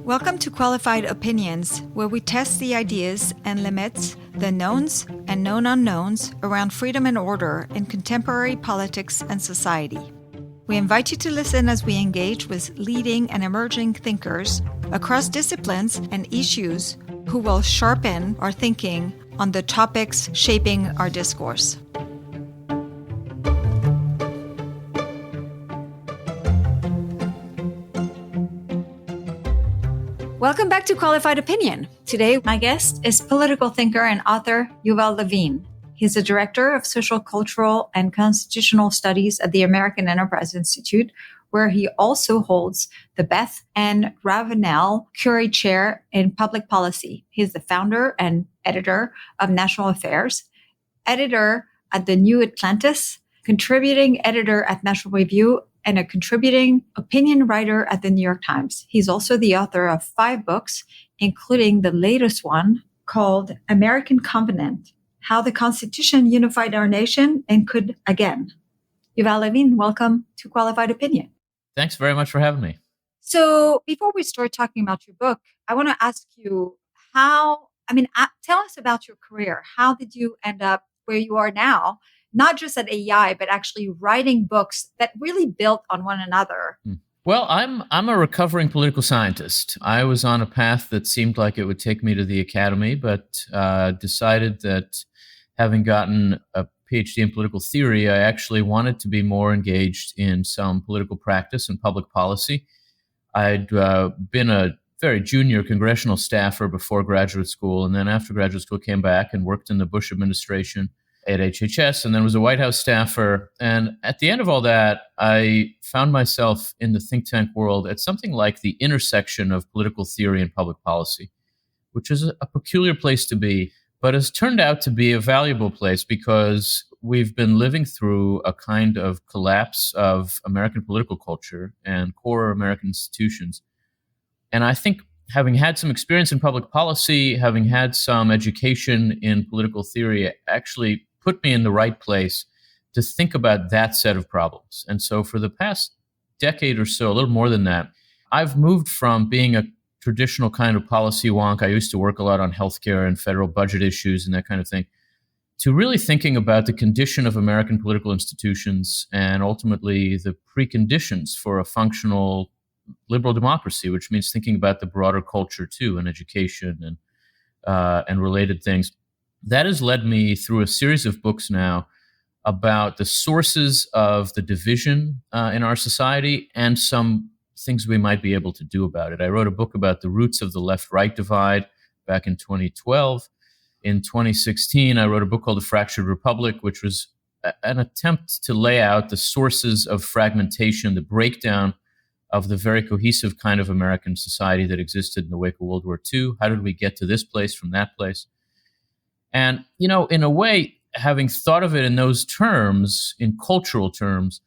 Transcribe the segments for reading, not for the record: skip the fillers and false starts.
Welcome to Qualified Opinions, where we test the ideas and limits, the knowns and known unknowns around freedom and order in contemporary politics and society. We invite you to listen as we engage with leading and emerging thinkers across disciplines and issues who will sharpen our thinking on the topics shaping our discourse. Welcome back to Qualified Opinion. Today, my guest is political thinker and author Yuval Levin. He's the director of social, cultural, and constitutional studies at the American Enterprise Institute, where he also holds the Beth and Ravenel Curie Chair in Public Policy. He's the founder and editor of National Affairs, editor at the New Atlantis, contributing editor at National Review, and a contributing opinion writer at the New York Times. He's also the author of 5 books, including the latest one called American Covenant: How the Constitution Unified Our Nation and Could Again. Yuval Levin, welcome to Qualified Opinion. Thanks very much for having me. So before we start talking about your book, I want to ask you tell us about your career. How did you end up where you are now? Not just at AIER, but actually writing books that really built on one another. Well, I'm a recovering political scientist. I was on a path that seemed like it would take me to the academy, but decided that having gotten a PhD in political theory, I actually wanted to be more engaged in some political practice and public policy. I'd been a very junior congressional staffer before graduate school, and then after graduate school came back and worked in the Bush administration at HHS, and then was a White House staffer. And at the end of all that, I found myself in the think tank world at something like the intersection of political theory and public policy, which is a peculiar place to be, but has turned out to be a valuable place because we've been living through a kind of collapse of American political culture and core American institutions. And I think having had some experience in public policy, having had some education in political theory, actually put me in the right place to think about that set of problems. And so for the past decade or so, a little more than that, I've moved from being a traditional kind of policy wonk. I used to work a lot on healthcare and federal budget issues and that kind of thing, to really thinking about the condition of American political institutions and ultimately the preconditions for a functional liberal democracy, which means thinking about the broader culture too, and education and related things. That has led me through a series of books now about the sources of the division in our society and some things we might be able to do about it. I wrote a book about the roots of the left-right divide back in 2012. In 2016, I wrote a book called The Fractured Republic, which was an attempt to lay out the sources of fragmentation, the breakdown of the very cohesive kind of American society that existed in the wake of World War II. How did we get to this place from that place? And, in a way, having thought of it in those terms, in cultural terms,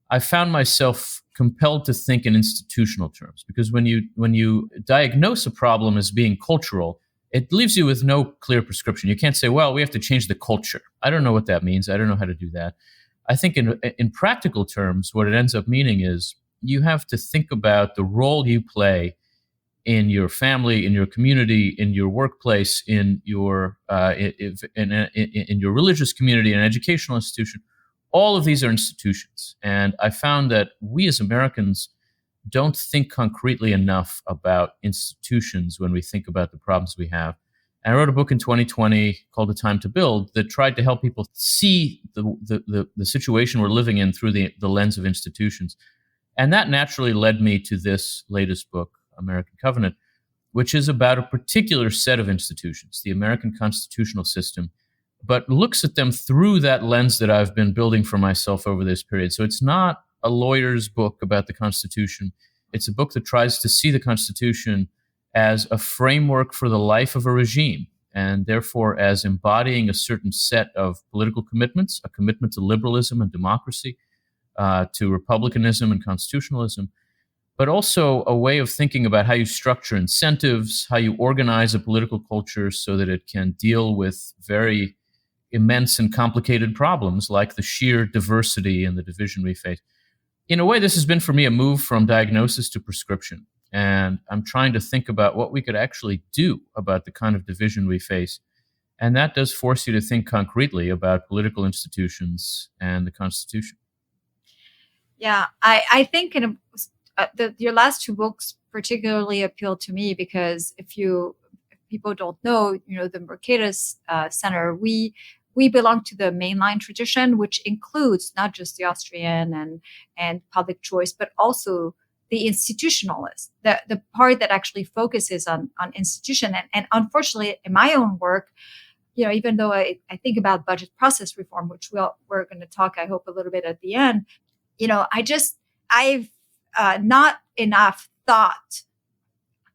I found myself compelled to think in institutional terms. Because when you diagnose a problem as being cultural, it leaves you with no clear prescription. You can't say, well, we have to change the culture. I don't know what that means. I don't know how to do that. I think in practical terms, what it ends up meaning is you have to think about the role you play in your family, in your community, in your workplace, in your in your religious community, an educational institution. All of these are institutions. And I found that we as Americans don't think concretely enough about institutions when we think about the problems we have. And I wrote a book in 2020 called The Time to Build that tried to help people see the situation we're living in through the lens of institutions. And that naturally led me to this latest book, American Covenant, which is about a particular set of institutions, the American constitutional system, but looks at them through that lens that I've been building for myself over this period. So it's not a lawyer's book about the Constitution. It's a book that tries to see the Constitution as a framework for the life of a regime, and therefore as embodying a certain set of political commitments, a commitment to liberalism and democracy, to republicanism and constitutionalism, but also a way of thinking about how you structure incentives, how you organize a political culture so that it can deal with very immense and complicated problems like the sheer diversity and the division we face. In a way, this has been for me a move from diagnosis to prescription. And I'm trying to think about what we could actually do about the kind of division we face. And that does force you to think concretely about political institutions and the Constitution. Yeah, I think your last two books particularly appeal to me because if people don't know, the Mercatus Center, we belong to the mainline tradition, which includes not just the Austrian and public choice, but also the institutionalist, the part that actually focuses on institution. And unfortunately, in my own work, even though I think about budget process reform, which we're going to talk, I hope, a little bit at the end, I've not enough thought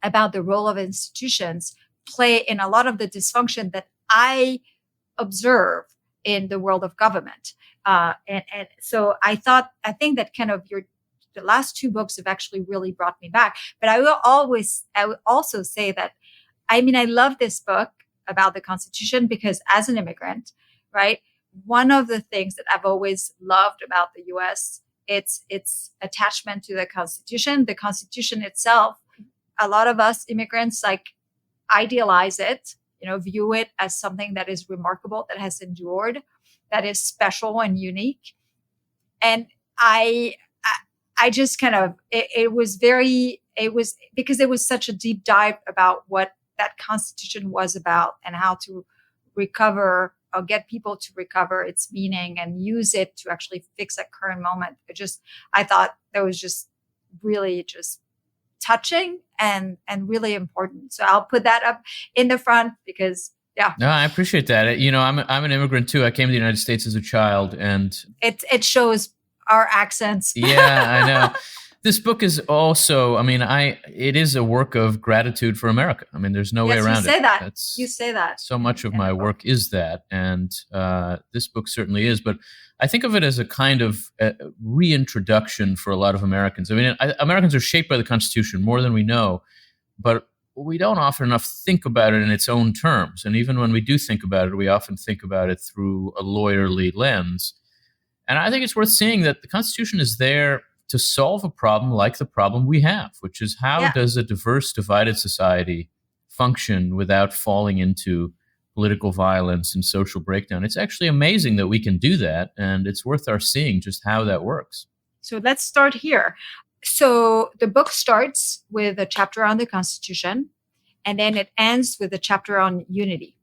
about the role of institutions play in a lot of the dysfunction that I observe in the world of government. And so I think that kind of the last two books have actually really brought me back. But I will also say that, I love this book about the Constitution because as an immigrant, right, one of the things that I've always loved about the US, its attachment to the Constitution. The Constitution itself, a lot of us immigrants idealize it, view it as something that is remarkable, that has endured, that is special and unique. And I just kind of, it was because it was such a deep dive about what that Constitution was about and how to recover or get people to recover its meaning and use it to actually fix a current moment. I thought that was just really just touching and really important. So I'll put that up in the front because, yeah. No, I appreciate that. I'm an immigrant too. I came to the United States as a child, and it shows our accents. Yeah, I know. This book is also, it is a work of gratitude for America. There's no way around it. You say that. So much of my work is that. And this book certainly is. But I think of it as a kind of reintroduction for a lot of Americans. Americans are shaped by the Constitution more than we know, but we don't often enough think about it in its own terms. And even when we do think about it, we often think about it through a lawyerly lens. And I think it's worth seeing that the Constitution is there to solve a problem like the problem we have, which is how does a diverse, divided society function without falling into political violence and social breakdown? It's actually amazing that we can do that, and it's worth our seeing just how that works. So let's start here. So the book starts with a chapter on the Constitution, and then it ends with a chapter on unity.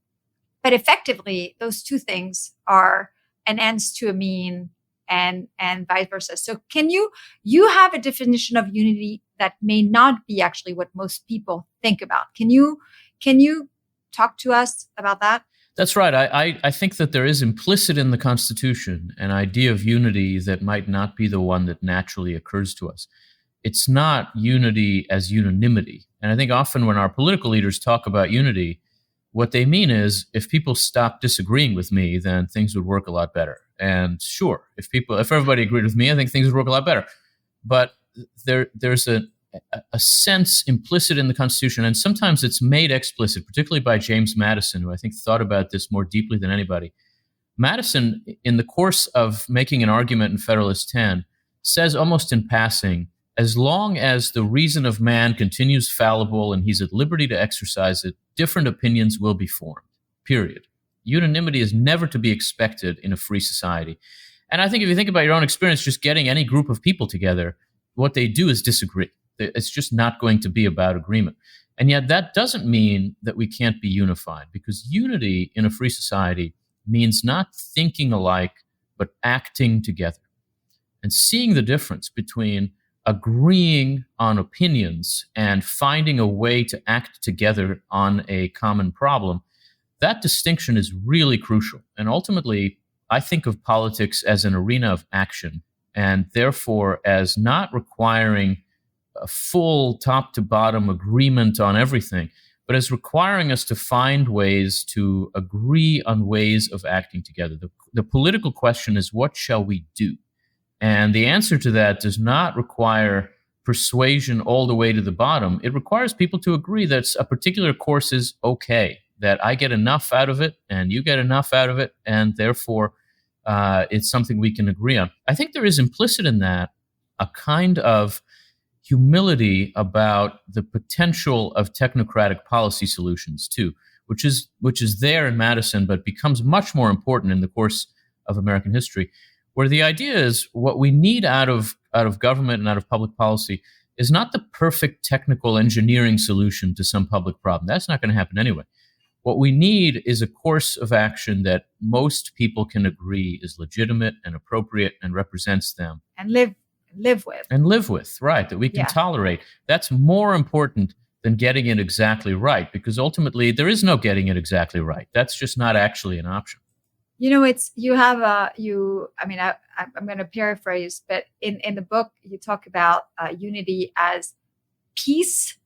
But effectively, those two things are an ends to a mean and vice versa. So you have a definition of unity that may not be actually what most people think about. Can you talk to us about that? That's right. I think that there is implicit in the Constitution an idea of unity that might not be the one that naturally occurs to us. It's not unity as unanimity. And I think often when our political leaders talk about unity, what they mean is if people stop disagreeing with me, then things would work a lot better. And sure, if everybody agreed with me, I think things would work a lot better. But there's a sense implicit in the Constitution, and sometimes it's made explicit, particularly by James Madison, who I think thought about this more deeply than anybody. Madison, in the course of making an argument in Federalist 10, says almost in passing, as long as the reason of man continues fallible and he's at liberty to exercise it, different opinions will be formed, period. Unanimity is never to be expected in a free society. And I think if you think about your own experience, just getting any group of people together, what they do is disagree. It's just not going to be about agreement. And yet that doesn't mean that we can't be unified, because unity in a free society means not thinking alike, but acting together and seeing the difference between agreeing on opinions and finding a way to act together on a common problem. That distinction is really crucial. And ultimately, I think of politics as an arena of action, and therefore as not requiring a full top to bottom agreement on everything, but as requiring us to find ways to agree on ways of acting together. The political question is, what shall we do? And the answer to that does not require persuasion all the way to the bottom. It requires people to agree that a particular course is okay, that I get enough out of it and you get enough out of it, and therefore it's something we can agree on. I think there is implicit in that a kind of humility about the potential of technocratic policy solutions too, which is there in Madison, but becomes much more important in the course of American history, where the idea is what we need out of government and out of public policy is not the perfect technical engineering solution to some public problem. That's not going to happen anyway. What we need is a course of action that most people can agree is legitimate and appropriate and represents them. And live with. Right, that we can tolerate. That's more important than getting it exactly right, because ultimately there is no getting it exactly right. That's just not actually an option. I'm going to paraphrase, but in the book, you talk about unity as peace,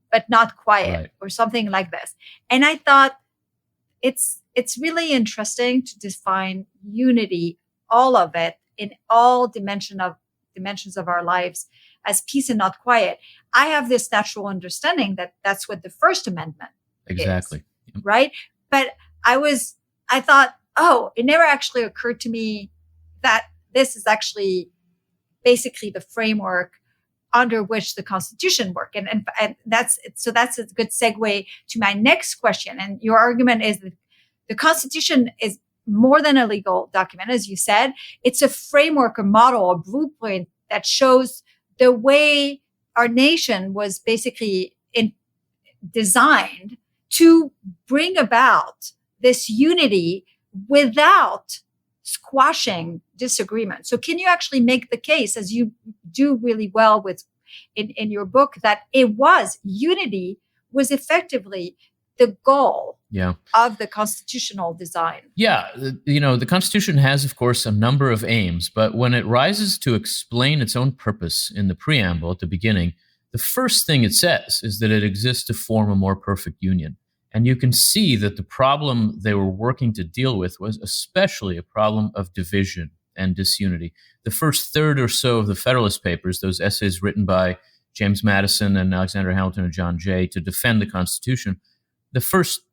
but not quiet, right, or something like this. And I thought it's really interesting to define unity, all of it, in all dimensions of our lives as peace and not quiet. I have this natural understanding that that's what the First Amendment exactly is, right? But I thought, it never actually occurred to me that this is actually basically the framework under which the Constitution works. And that's a good segue to my next question. And your argument is that the Constitution is more than a legal document, as you said. It's a framework, a model, a blueprint that shows the way our nation was basically designed to bring about this unity without squashing disagreement. So can you actually make the case, as you do really well in your book, that unity was effectively the goal of the constitutional design? Yeah. The Constitution has, of course, a number of aims, but when it rises to explain its own purpose in the preamble at the beginning, the first thing it says is that it exists to form a more perfect union. And you can see that the problem they were working to deal with was especially a problem of division and disunity. The first third or so of the Federalist Papers, those essays written by James Madison and Alexander Hamilton and John Jay to defend the Constitution, the first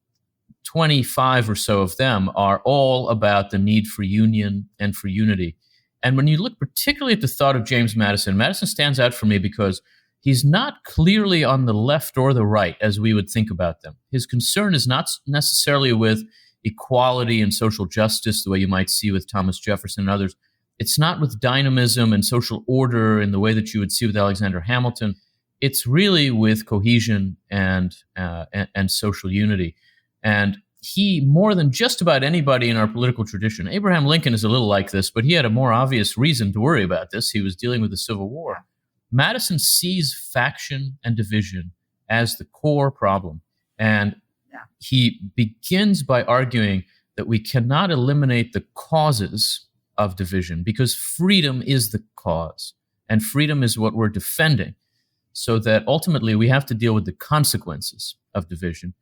25 or so of them are all about the need for union and for unity. And when you look particularly at the thought of James Madison, Madison stands out for me because he's not clearly on the left or the right as we would think about them. His concern is not necessarily with equality and social justice the way you might see with Thomas Jefferson and others. It's not with dynamism and social order in the way that you would see with Alexander Hamilton. It's really with cohesion and social unity. And he, more than just about anybody in our political tradition, Abraham Lincoln is a little like this, but he had a more obvious reason to worry about this. He was dealing with the Civil War. Madison sees faction and division as the core problem. And he begins by arguing that we cannot eliminate the causes of division because freedom is the cause and freedom is what we're defending. So that ultimately we have to deal with the consequences of division.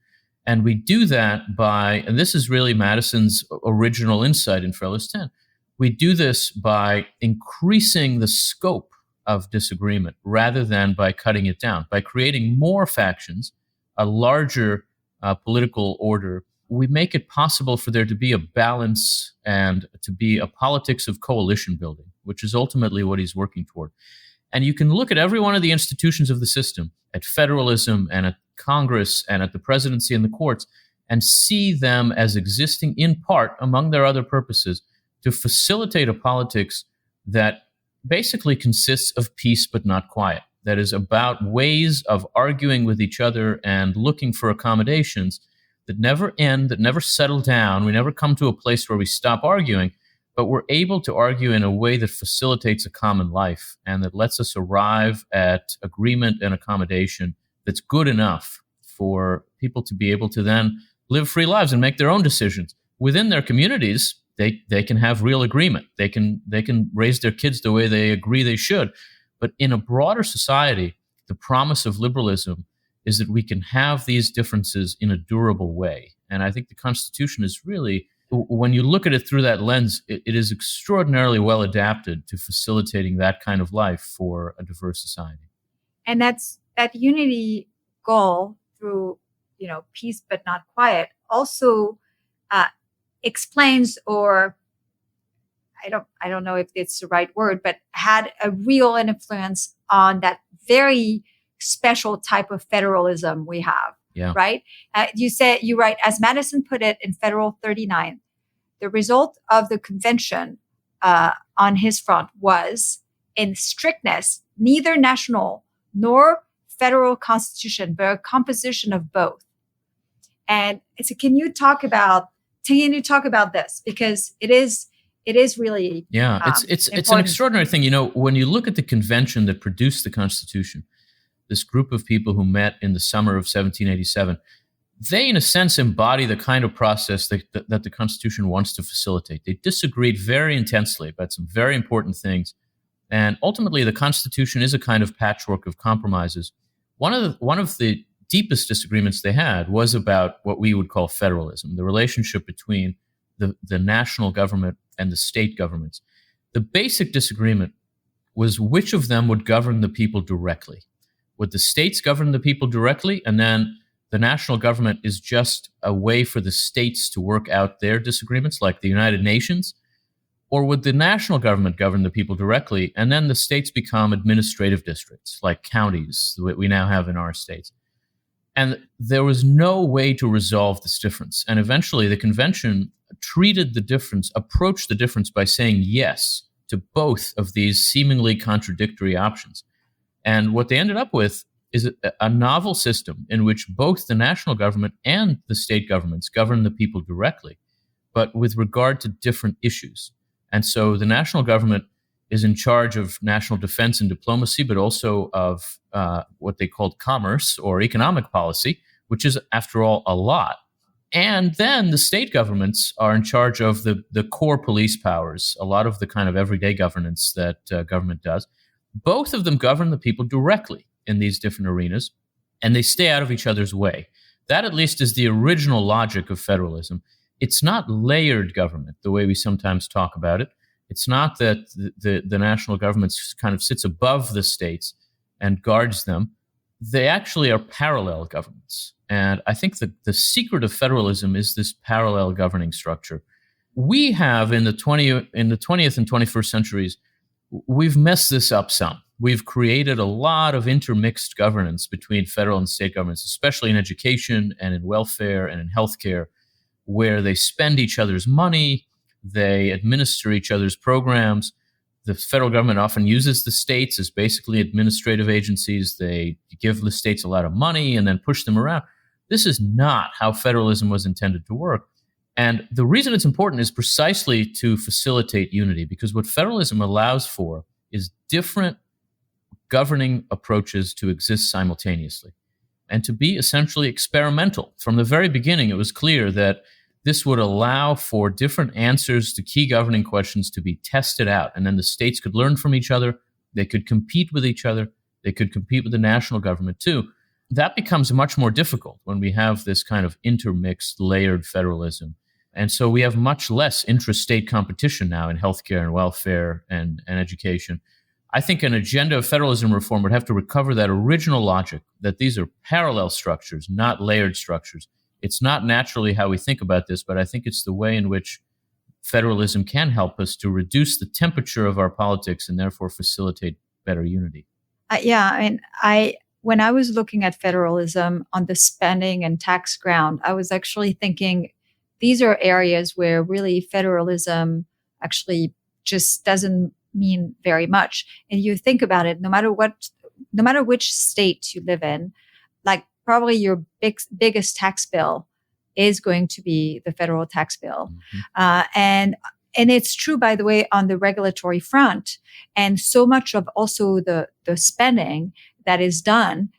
And we do that by, and this is really Madison's original insight in Federalist 10, we do this by increasing the scope of disagreement rather than by cutting it down. By creating more factions, a larger political order, we make it possible for there to be a balance and to be a politics of coalition building, which is ultimately what he's working toward. And you can look at every one of the institutions of the system, at federalism and at Congress and at the presidency and the courts, and see them as existing in part, among their other purposes, to facilitate a politics that basically consists of peace but not quiet. That is about ways of arguing with each other and looking for accommodations that never end, that never settle down. We never come to a place where we stop arguing, but we're able to argue in a way that facilitates a common life and that lets us arrive at agreement and accommodation that's good enough for people to be able to then live free lives and make their own decisions. Within their communities, they can have real agreement. They can raise their kids the way they agree they should. But in a broader society, the promise of liberalism is that we can have these differences in a durable way. And I think the Constitution is really, when you look at it through that lens, it is extraordinarily well adapted to facilitating that kind of life for a diverse society. And that unity goal through, peace but not quiet also explains, or I don't know if it's the right word, but had a real influence on that very special type of federalism we have. Yeah. Right? You write, as Madison put it in Federal 39, the result of the convention on his front was, in strictness, neither national nor federal constitution, but a composition of both. And so can you talk about this? Because it is really it's an extraordinary thing. When you look at the convention that produced the Constitution, this group of people who met in the summer of 1787, they, in a sense, embody the kind of process that the Constitution wants to facilitate. They disagreed very intensely about some very important things. And ultimately, the Constitution is a kind of patchwork of compromises. One of the deepest disagreements they had was about what we would call federalism, the relationship between the national government and the state governments. The basic disagreement was which of them would govern the people directly. Would the states govern the people directly, and then the national government is just a way for the states to work out their disagreements, like the United Nations? Or would the national government govern the people directly, and then the states become administrative districts, like counties that we now have in our states? And there was no way to resolve this difference. And eventually the convention approached the difference by saying yes to both of these seemingly contradictory options. And what they ended up with is a novel system in which both the national government and the state governments govern the people directly, but with regard to different issues. And so the national government is in charge of national defense and diplomacy, but also of what they called commerce or economic policy, which is, after all, a lot. And then the state governments are in charge of the core police powers, a lot of the kind of everyday governance that government does. Both of them govern the people directly in these different arenas, and they stay out of each other's way. That, at least, is the original logic of federalism. It's not layered government the way we sometimes talk about it. It's not that the national government kind of sits above the states and guards them. They actually are parallel governments. And I think that the secret of federalism is this parallel governing structure. We have, in the 20th and 21st centuries, we've messed this up some. We've created a lot of intermixed governance between federal and state governments, especially in education and in welfare and in healthcare, where they spend each other's money, they administer each other's programs. The federal government often uses the states as basically administrative agencies. They give the states a lot of money and then push them around. This is not how federalism was intended to work. And the reason it's important is precisely to facilitate unity, because what federalism allows for is different governing approaches to exist simultaneously and to be essentially experimental. From the very beginning, it was clear that this would allow for different answers to key governing questions to be tested out. And then the states could learn from each other. They could compete with each other. They could compete with the national government too. That becomes much more difficult when we have this kind of intermixed, layered federalism. And so we have much less intrastate competition now in healthcare and welfare and education. I think an agenda of federalism reform would have to recover that original logic that these are parallel structures, not layered structures. It's not naturally how we think about this, but I think it's the way in which federalism can help us to reduce the temperature of our politics and therefore facilitate better unity. When I was looking at federalism on the spending and tax ground, I was actually thinking these are areas where really federalism actually just doesn't mean very much. And you think about it, no matter which state you live in, like probably your biggest tax bill is going to be the federal tax bill. Mm-hmm. And it's true, by the way, on the regulatory front. And so much of also the spending that is done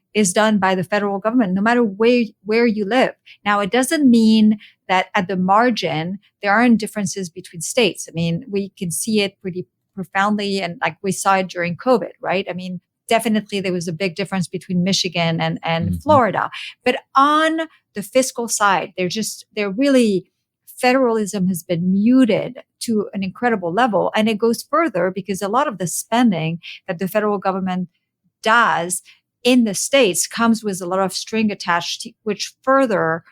by the federal government, no matter where you live. Now, it doesn't mean that at the margin, there aren't differences between states. I mean, we can see it pretty profoundly, and like we saw it during COVID, right? I mean, definitely there was a big difference between Michigan and mm-hmm. Florida. But on the fiscal side, federalism has been muted to an incredible level. And it goes further because a lot of the spending that the federal government does in the states comes with a lot of string attached, which further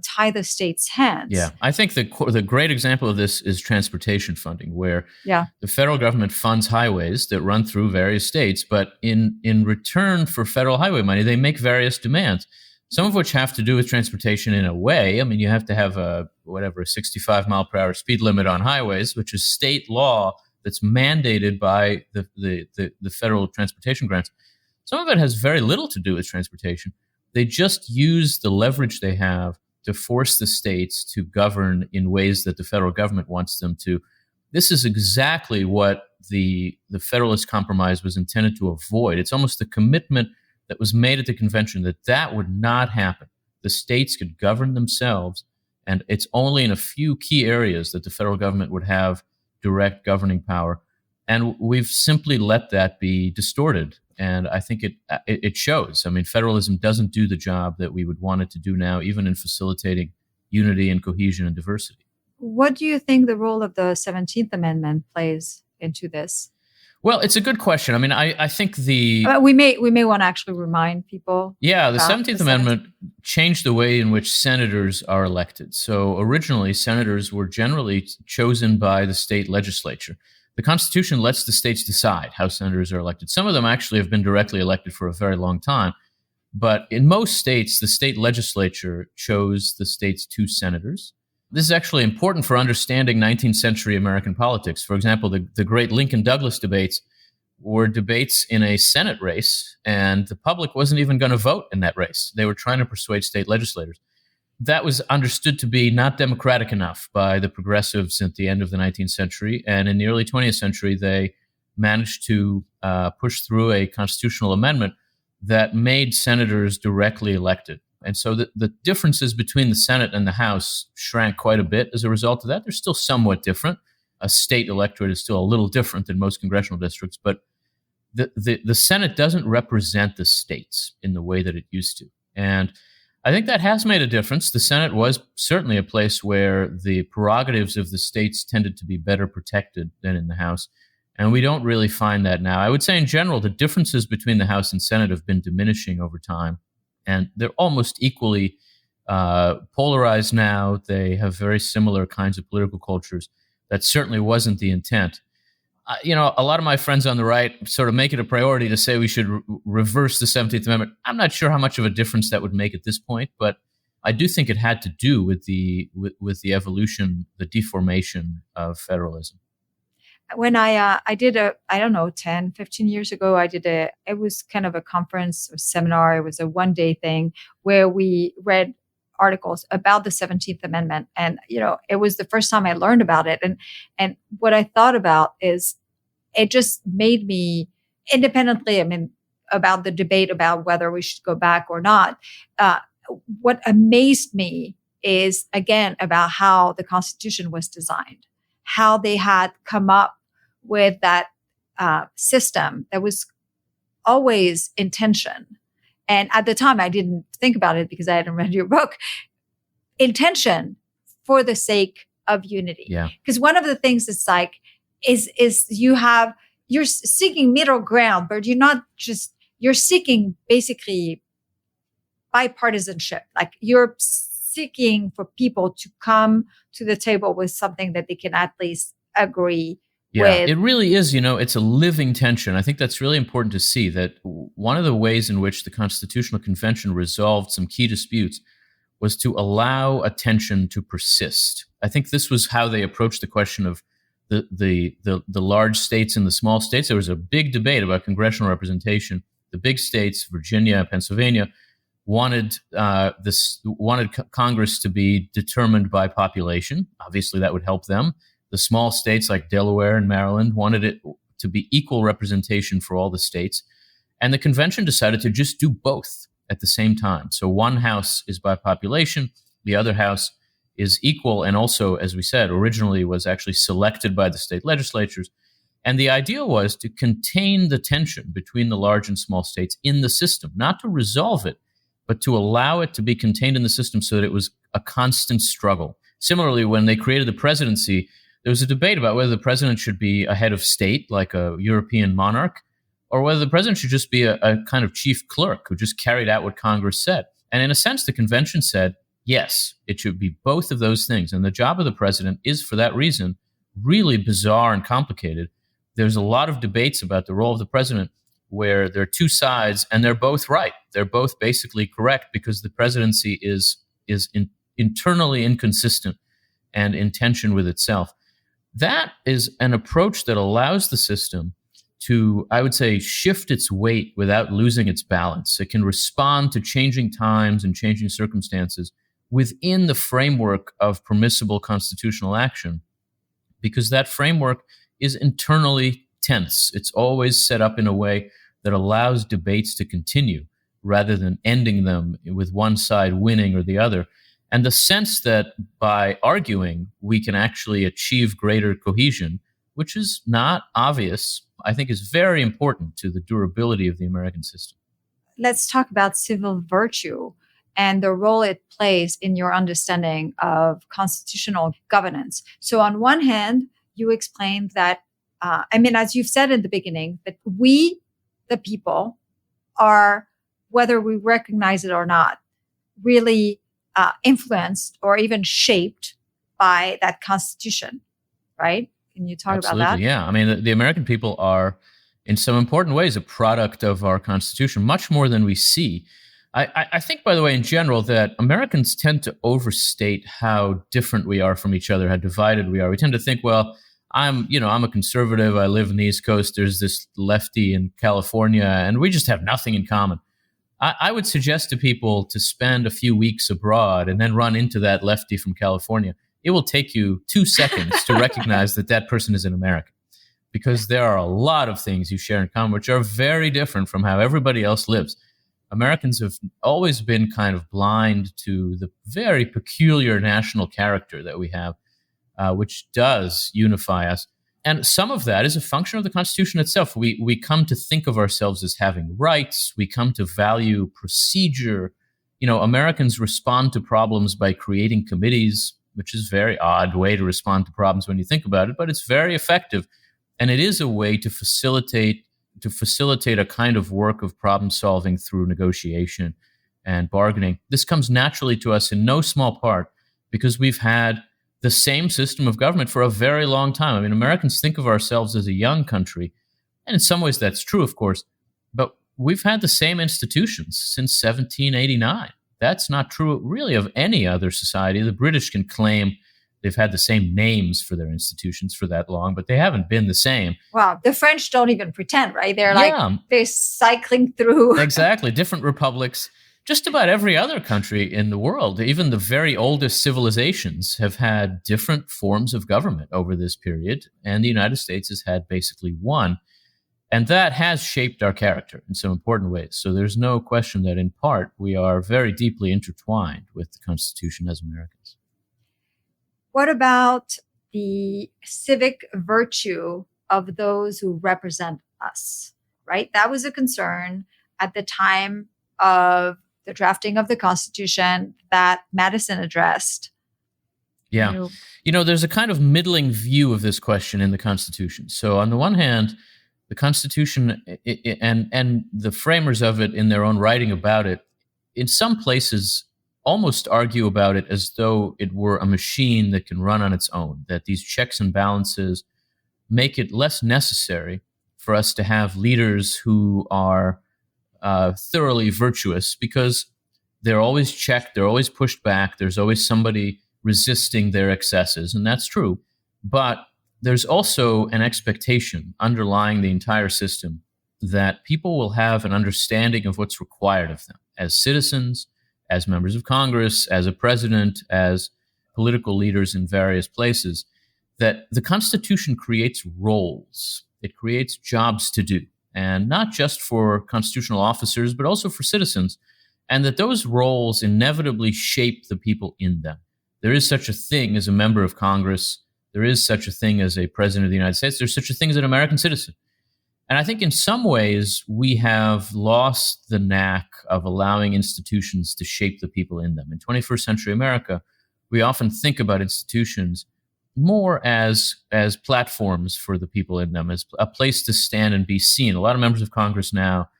tie the state's hands. Yeah, I think the great example of this is transportation funding, where Yeah. the federal government funds highways that run through various states, but in return for federal highway money, they make various demands, some of which have to do with transportation in a way. I mean, you have to have a 65 mile per hour speed limit on highways, which is state law that's mandated by the federal transportation grants. Some of it has very little to do with transportation. They just use the leverage they have to force the states to govern in ways that the federal government wants them to. This is exactly what the Federalist Compromise was intended to avoid. It's almost the commitment that was made at the convention that would not happen. The states could govern themselves, and it's only in a few key areas that the federal government would have direct governing power. And we've simply let that be distorted. And I think it shows. I mean, federalism doesn't do the job that we would want it to do now, even in facilitating unity and cohesion and diversity. What do you think the role of the 17th Amendment plays into this? Well, it's a good question. I mean, I think we may want to actually remind people. Yeah, the 17th Amendment changed the way in which senators are elected. So originally, senators were generally chosen by the state legislature. The Constitution lets the states decide how senators are elected. Some of them actually have been directly elected for a very long time. But in most states, the state legislature chose the state's 2 senators. This is actually important for understanding 19th century American politics. For example, the great Lincoln-Douglas debates were debates in a Senate race, and the public wasn't even going to vote in that race. They were trying to persuade state legislators. That was understood to be not democratic enough by the progressives at the end of the 19th century. And in the early 20th century, they managed to push through a constitutional amendment that made senators directly elected. And so the differences between the Senate and the House shrank quite a bit as a result of that. They're still somewhat different. A state electorate is still a little different than most congressional districts, but the Senate doesn't represent the states in the way that it used to. And I think that has made a difference. The Senate was certainly a place where the prerogatives of the states tended to be better protected than in the House. And we don't really find that now. I would say in general, the differences between the House and Senate have been diminishing over time. And they're almost equally polarized now. They have very similar kinds of political cultures. That certainly wasn't the intent. A lot of my friends on the right sort of make it a priority to say we should reverse the 17th Amendment. I'm not sure how much of a difference that would make at this point, but I do think it had to do with the evolution, the deformation of federalism. When I did 10, 15 years ago, it was kind of a conference or seminar. It was a one-day thing where we read articles about the 17th Amendment. And, it was the first time I learned about it. And what I thought about is it just made me independently, about the debate about whether we should go back or not. What amazed me is, again, about how the Constitution was designed, how they had come up with that system that was always in tension. And at the time, I didn't think about it because I hadn't read your book. Intention for the sake of unity. Yeah. Because one of the things that's like is you're seeking middle ground, but you're seeking basically bipartisanship. Like you're seeking for people to come to the table with something that they can at least agree with. It really is, it's a living tension. I think that's really important to see, that one of the ways in which the Constitutional Convention resolved some key disputes was to allow a tension to persist. I think this was how they approached the question of the large states and the small states. There was a big debate about congressional representation. The big states, Virginia, Pennsylvania, wanted Congress to be determined by population. Obviously, that would help them. The small states like Delaware and Maryland wanted it to be equal representation for all the states. And the convention decided to just do both at the same time. So one house is by population, the other house is equal, and also, as we said, originally was actually selected by the state legislatures. And the idea was to contain the tension between the large and small states in the system, not to resolve it, but to allow it to be contained in the system so that it was a constant struggle. Similarly, when they created the presidency, there was a debate about whether the president should be a head of state, like a European monarch, or whether the president should just be a kind of chief clerk who just carried out what Congress said. And in a sense, the convention said, Yes, it should be both of those things. And the job of the president is, for that reason, really bizarre and complicated. There's a lot of debates about the role of the president where there are two sides and they're both right. They're both basically correct because the presidency is internally inconsistent and in tension with itself. That is an approach that allows the system to, I would say, shift its weight without losing its balance. It can respond to changing times and changing circumstances within the framework of permissible constitutional action, because that framework is internally tense. It's always set up in a way that allows debates to continue rather than ending them with one side winning or the other. And the sense that by arguing, we can actually achieve greater cohesion, which is not obvious, I think is very important to the durability of the American system. Let's talk about civil virtue and the role it plays in your understanding of constitutional governance. So on one hand, you explained that, as you've said in the beginning, that we, the people, are, whether we recognize it or not, really influenced or even shaped by that constitution, right? Can you talk Absolutely, about that? Yeah. The American people are, in some important ways, a product of our Constitution, much more than we see. I think, by the way, in general, that Americans tend to overstate how different we are from each other, how divided we are. We tend to think, well, I'm a conservative. I live in the East Coast. There's this lefty in California, and we just have nothing in common. I would suggest to people to spend a few weeks abroad and then run into that lefty from California. It will take you 2 seconds to recognize that that person is an American, because there are a lot of things you share in common which are very different from how everybody else lives. Americans have always been kind of blind to the very peculiar national character that we have, which does unify us. And some of that is a function of the Constitution itself. We come to think of ourselves as having rights. We come to value procedure. Americans respond to problems by creating committees, which is a very odd way to respond to problems when you think about it, but it's very effective. And it is a way to facilitate a kind of work of problem solving through negotiation and bargaining. This comes naturally to us in no small part because we've had the same system of government for a very long time. Americans think of ourselves as a young country, and in some ways that's true, of course, but we've had the same institutions since 1789. That's not true really of any other society. The British can claim they've had the same names for their institutions for that long, but they haven't been the same. Wow. The French don't even pretend, right? They're cycling through. Exactly. Different republics. Just about every other country in the world, even the very oldest civilizations, have had different forms of government over this period, and the United States has had basically one. And that has shaped our character in some important ways. So there's no question that in part we are very deeply intertwined with the Constitution as Americans. What about the civic virtue of those who represent us, right? That was a concern at the time of the drafting of the Constitution that Madison addressed. Yeah. There's a kind of middling view of this question in the Constitution. So on the one hand, the Constitution and the framers of it in their own writing about it, in some places almost argue about it as though it were a machine that can run on its own, that these checks and balances make it less necessary for us to have leaders who are thoroughly virtuous, because they're always checked, they're always pushed back, there's always somebody resisting their excesses, and that's true. But there's also an expectation underlying the entire system that people will have an understanding of what's required of them as citizens, as members of Congress, as a president, as political leaders in various places, that the Constitution creates roles. It creates jobs to do, and not just for constitutional officers, but also for citizens, and that those roles inevitably shape the people in them. There is such a thing as a member of Congress. There is such a thing as a president of the United States. There's such a thing as an American citizen. And I think in some ways we have lost the knack of allowing institutions to shape the people in them. In 21st century America, we often think about institutions more as platforms for the people in them, as a place to stand and be seen. A lot of members of Congress now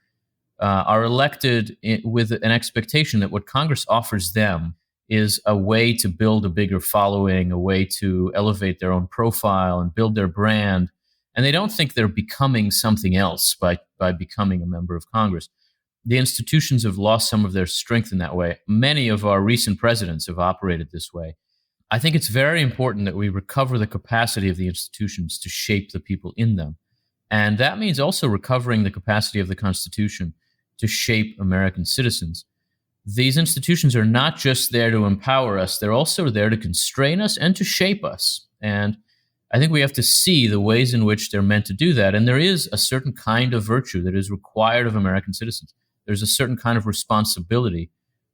are elected with an expectation that what Congress offers them is a way to build a bigger following, a way to elevate their own profile and build their brand. And they don't think they're becoming something else by becoming a member of Congress. The institutions have lost some of their strength in that way. Many of our recent presidents have operated this way. I think it's very important that we recover the capacity of the institutions to shape the people in them. And that means also recovering the capacity of the Constitution to shape American citizens. These institutions are not just there to empower us, they're also there to constrain us and to shape us. And I think we have to see the ways in which they're meant to do that. And there is a certain kind of virtue that is required of American citizens. There's a certain kind of responsibility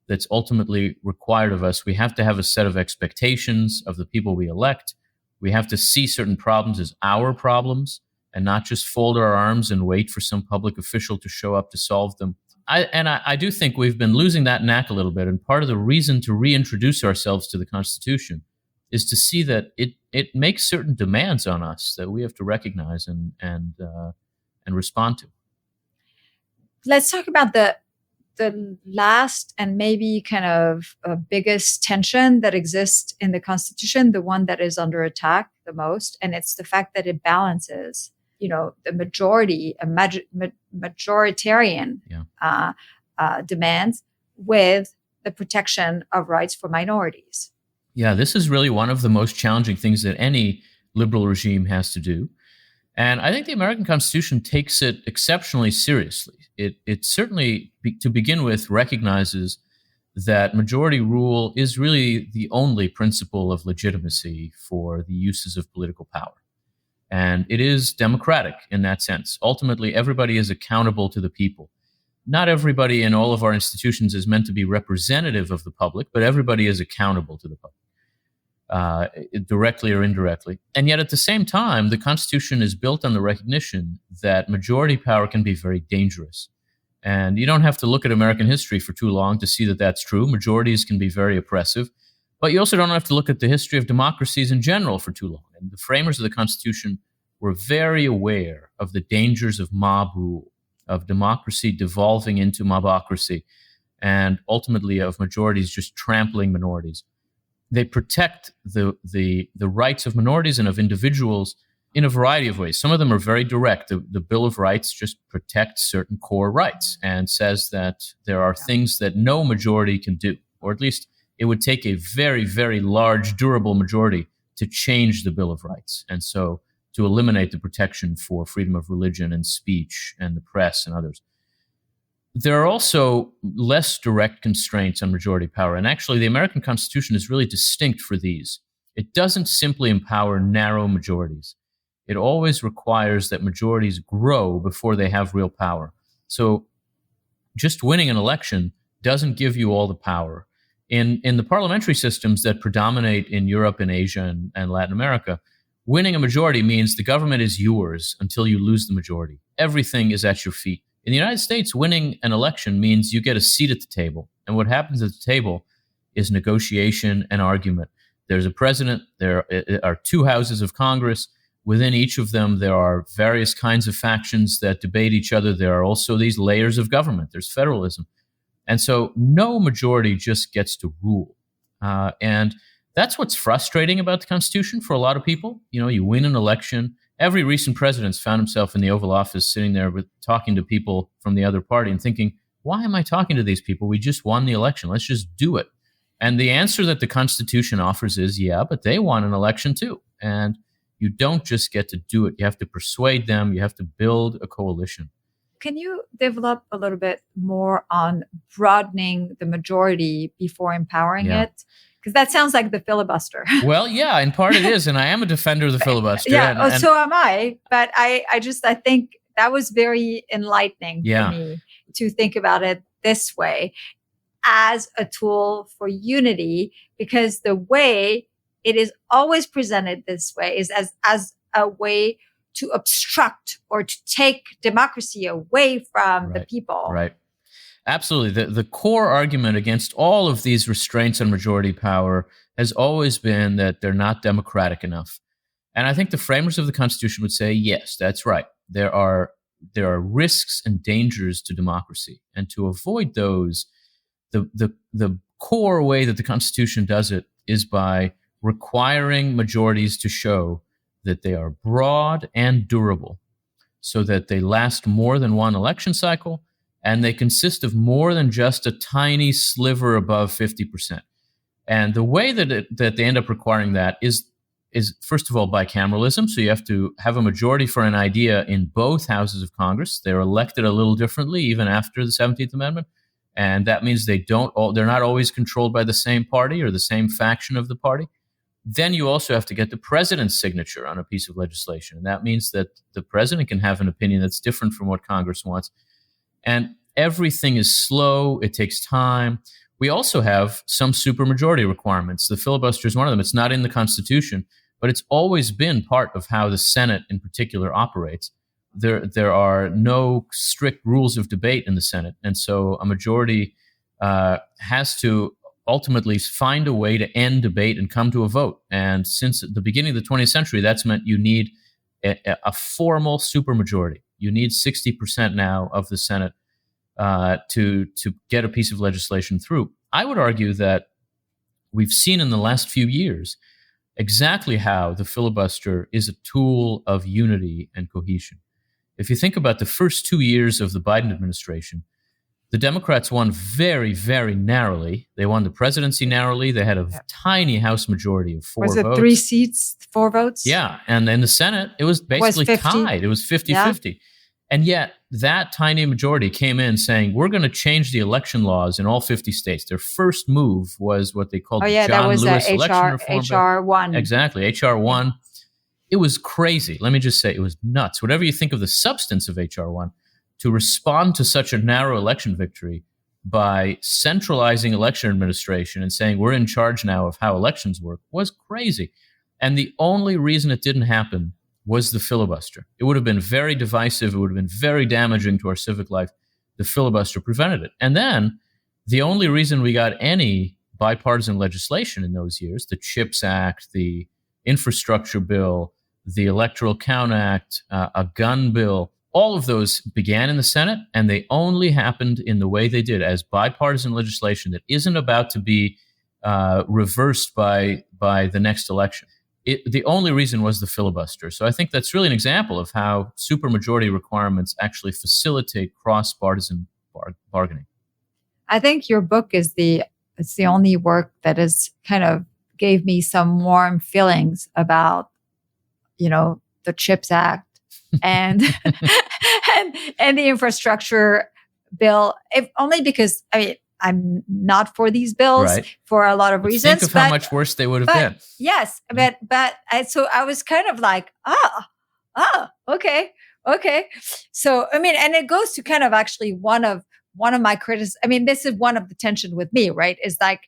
that's ultimately required of us. We have to have a set of expectations of the people we elect. We have to see certain problems as our problems and not just fold our arms and wait for some public official to show up to solve them. I do think we've been losing that knack a little bit. And part of the reason to reintroduce ourselves to the Constitution is to see that it makes certain demands on us that we have to recognize and respond to. Let's talk about the last and maybe kind of biggest tension that exists in the Constitution, the one that is under attack the most, and it's the fact that it balances, the majority, majoritarian demands with the protection of rights for minorities. Yeah, this is really one of the most challenging things that any liberal regime has to do. And I think the American Constitution takes it exceptionally seriously. It certainly, to begin with, recognizes that majority rule is really the only principle of legitimacy for the uses of political power. And it is democratic in that sense. Ultimately, everybody is accountable to the people. Not everybody in all of our institutions is meant to be representative of the public, but everybody is accountable to the public, directly or indirectly. And yet at the same time, the Constitution is built on the recognition that majority power can be very dangerous. And you don't have to look at American history for too long to see that that's true. Majorities can be very oppressive. But you also don't have to look at the history of democracies in general for too long. And the framers of the Constitution were very aware of the dangers of mob rule, of democracy devolving into mobocracy, and ultimately of majorities just trampling minorities. They protect the rights of minorities and of individuals in a variety of ways. Some of them are very direct. The Bill of Rights just protects certain core rights and says that there are things that no majority can do, or at least it would take a very, very large, durable majority to change the Bill of Rights. And so to eliminate the protection for freedom of religion and speech and the press and others. There are also less direct constraints on majority power. And actually, the American Constitution is really distinct for these. It doesn't simply empower narrow majorities. It always requires that majorities grow before they have real power. So just winning an election doesn't give you all the power. In the parliamentary systems that predominate in Europe and Asia and Latin America, winning a majority means the government is yours until you lose the majority. Everything is at your feet. In the United States, winning an election means you get a seat at the table. And what happens at the table is negotiation and argument. There's a president, there are two houses of Congress. Within each of them, there are various kinds of factions that debate each other. There are also these layers of government. There's federalism. And so no majority just gets to rule. And that's what's frustrating about the Constitution for a lot of people. You win an election. Every recent president's found himself in the Oval Office sitting there talking to people from the other party and thinking, why am I talking to these people? We just won the election. Let's just do it. And the answer that the Constitution offers is, yeah, but they won an election too. And you don't just get to do it. You have to persuade them. You have to build a coalition. Can you develop a little bit more on broadening the majority before empowering it? Because that sounds like the filibuster. Well, yeah, in part it is. And I am a defender of the filibuster. Yeah, so am I. But I think that was very enlightening for me to think about it this way as a tool for unity, because the way it is always presented this way is as a way to obstruct or to take democracy away from the people. Right. Absolutely. The core argument against all of these restraints on majority power has always been that they're not democratic enough. And I think the framers of the Constitution would say, yes, that's right. There are risks and dangers to democracy. And to avoid those, the core way that the Constitution does it is by requiring majorities to show that they are broad and durable, so that they last more than one election cycle, and they consist of more than just a tiny sliver above 50%. And the way that they end up requiring that is first of all bicameralism. So you have to have a majority for an idea in both houses of Congress. They're elected a little differently even after the 17th Amendment. And that means they're not always controlled by the same party or the same faction of the party. Then you also have to get the president's signature on a piece of legislation. And that means that the president can have an opinion that's different from what Congress wants. And everything is slow. It takes time. We also have some supermajority requirements. The filibuster is one of them. It's not in the Constitution, but it's always been part of how the Senate in particular operates. There are no strict rules of debate in the Senate. And so a majority has to ultimately find a way to end debate and come to a vote. And since the beginning of the 20th century, that's meant you need a formal supermajority. You need 60% now of the Senate to get a piece of legislation through. I would argue that we've seen in the last few years exactly how the filibuster is a tool of unity and cohesion. If you think about the first 2 years of the Biden administration, the Democrats won very, very narrowly. They won the presidency narrowly. They had a tiny House majority of 4 votes. Was it 3 seats, 4 votes? Yeah. And in the Senate, it was basically tied. It was 50-50. Yeah. And yet that tiny majority came in saying, we're going to change the election laws in all 50 states. Their first move was what they called the John Lewis Election Reform Bill. HR 1. Exactly, HR 1. It was crazy. Let me just say, it was nuts. Whatever you think of the substance of HR 1, to respond to such a narrow election victory by centralizing election administration and saying we're in charge now of how elections work was crazy. And the only reason it didn't happen was the filibuster. It would have been very divisive. It would have been very damaging to our civic life. The filibuster prevented it. And then the only reason we got any bipartisan legislation in those years, the CHIPS Act, the infrastructure bill, the Electoral Count Act, a gun bill, all of those began in the Senate, and they only happened in the way they did as bipartisan legislation that isn't about to be reversed by the next election. The only reason was the filibuster. So I think that's really an example of how supermajority requirements actually facilitate cross-partisan bargaining. I think your book is the only work that is kind of gave me some warm feelings about, the CHIPS Act and and the infrastructure bill, if only because I'm not for these bills for a lot of reasons. Think of how much worse they would have been. Yes, but so I was kind of like, okay. So and it goes to kind of actually one of my criticisms. This is one of the tension with me, right? Is like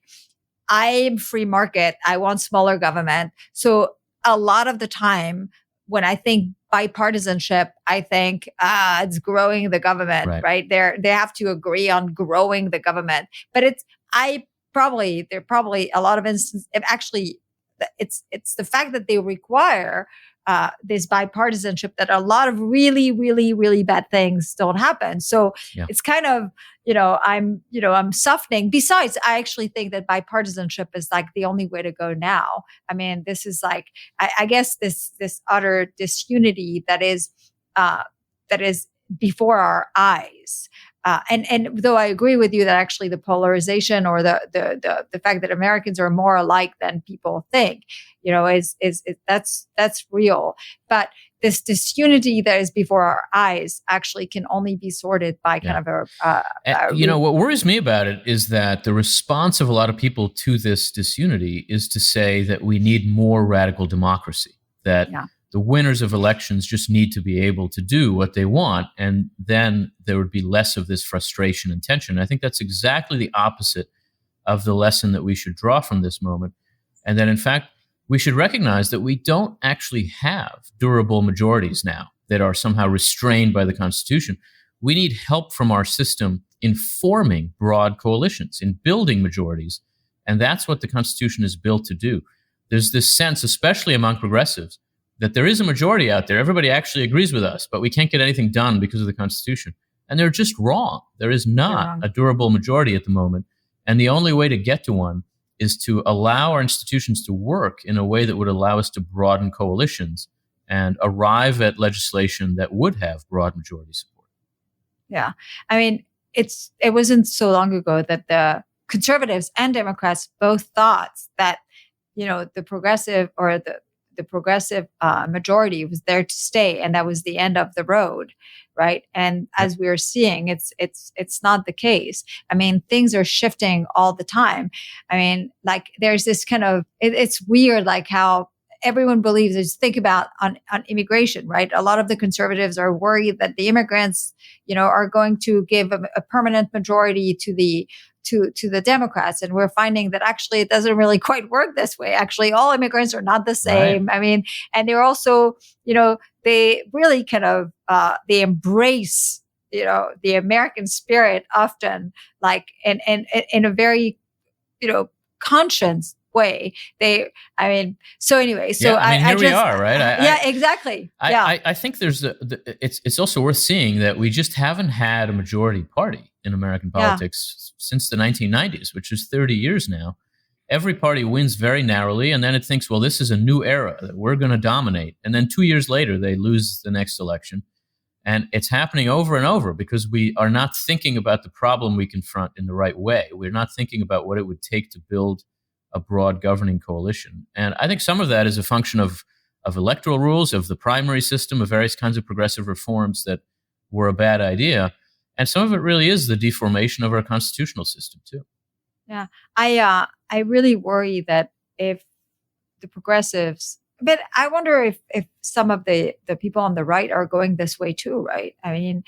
I'm free market. I want smaller government. So a lot of the time when I think bipartisanship, I think it's growing the government, right? They have to agree on growing the government, but there are probably a lot of instances. It's the fact that they require this bipartisanship that a lot of really, really, really bad things don't happen. So it's kind of, I'm softening. Besides, I actually think that bipartisanship is like the only way to go now. This is like, I guess this utter disunity that is before our eyes. And though I agree with you that actually the polarization or the fact that Americans are more alike than people think, that's real. But this disunity that is before our eyes actually can only be sorted by kind of what worries me about it is that the response of a lot of people to this disunity is to say that we need more radical democracy, that the winners of elections just need to be able to do what they want, and then there would be less of this frustration and tension. I think that's exactly the opposite of the lesson that we should draw from this moment, and that, in fact, we should recognize that we don't actually have durable majorities now that are somehow restrained by the Constitution. We need help from our system in forming broad coalitions, in building majorities, and that's what the Constitution is built to do. There's this sense, especially among progressives, that there is a majority out there. Everybody actually agrees with us, but we can't get anything done because of the Constitution. And they're just wrong. There is not a durable majority at the moment. And the only way to get to one is to allow our institutions to work in a way that would allow us to broaden coalitions and arrive at legislation that would have broad majority support. Yeah. I mean, it wasn't so long ago that the conservatives and Democrats both thought that, the progressive or the progressive majority was there to stay, and that was the end of the road, right? And as we are seeing, it's not the case. I mean, things are shifting all the time. I mean, like there's this kind of it's weird, like how everyone believes. Just think about on immigration, right? A lot of the conservatives are worried that the immigrants, are going to give a permanent majority to the Democrats. And we're finding that actually it doesn't really quite work this way. Actually, all immigrants are not the same. Right. I mean, and they're also, they really kind of, they embrace, the American spirit often, like in a very, conscious way. Here we are, right? Exactly. I think it's also worth seeing that we just haven't had a majority party in American politics since the 1990s, which is 30 years now. Every party wins very narrowly, and then it thinks, well, this is a new era that we're going to dominate. And then 2 years later, they lose the next election. And it's happening over and over because we are not thinking about the problem we confront in the right way. We're not thinking about what it would take to build a broad governing coalition. And I think some of that is a function of electoral rules, of the primary system, of various kinds of progressive reforms that were a bad idea. And some of it really is the deformation of our constitutional system, too. Yeah, I really worry that if the progressives, but I wonder if some of the people on the right are going this way, too, right? I mean,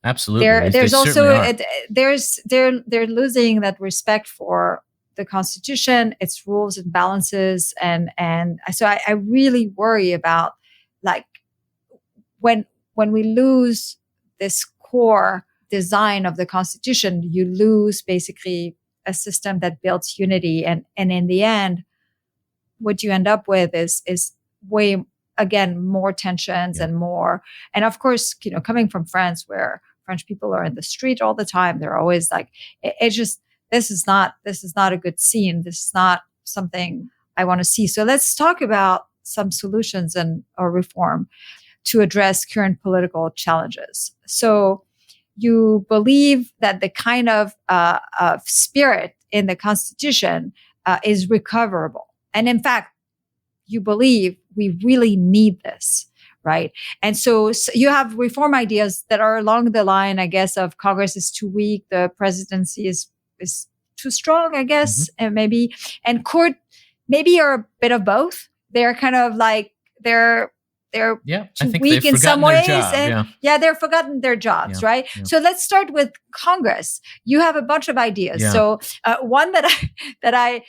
absolutely. There's also, they're losing that respect for the Constitution, its rules and balances. And so I really worry about, like, when we lose this core design of the Constitution, you lose basically a system that builds unity. And in the end, what you end up with is way, again, more tensions and more. And of course, coming from France, where French people are in the street all the time, they're always like, it's just, this is not a good scene. This is not something I want to see. So let's talk about some solutions or reform to address current political challenges. So you believe that the kind of spirit in the Constitution is recoverable. And in fact, you believe we really need this, right? And so you have reform ideas that are along the line, I guess, of Congress is too weak, the presidency is too strong, I guess, and court maybe are a bit of both. They're kind of like they're too weak in some ways, and they're forgotten their jobs, right? Yeah. So let's start with Congress. You have a bunch of ideas. Yeah. So one that I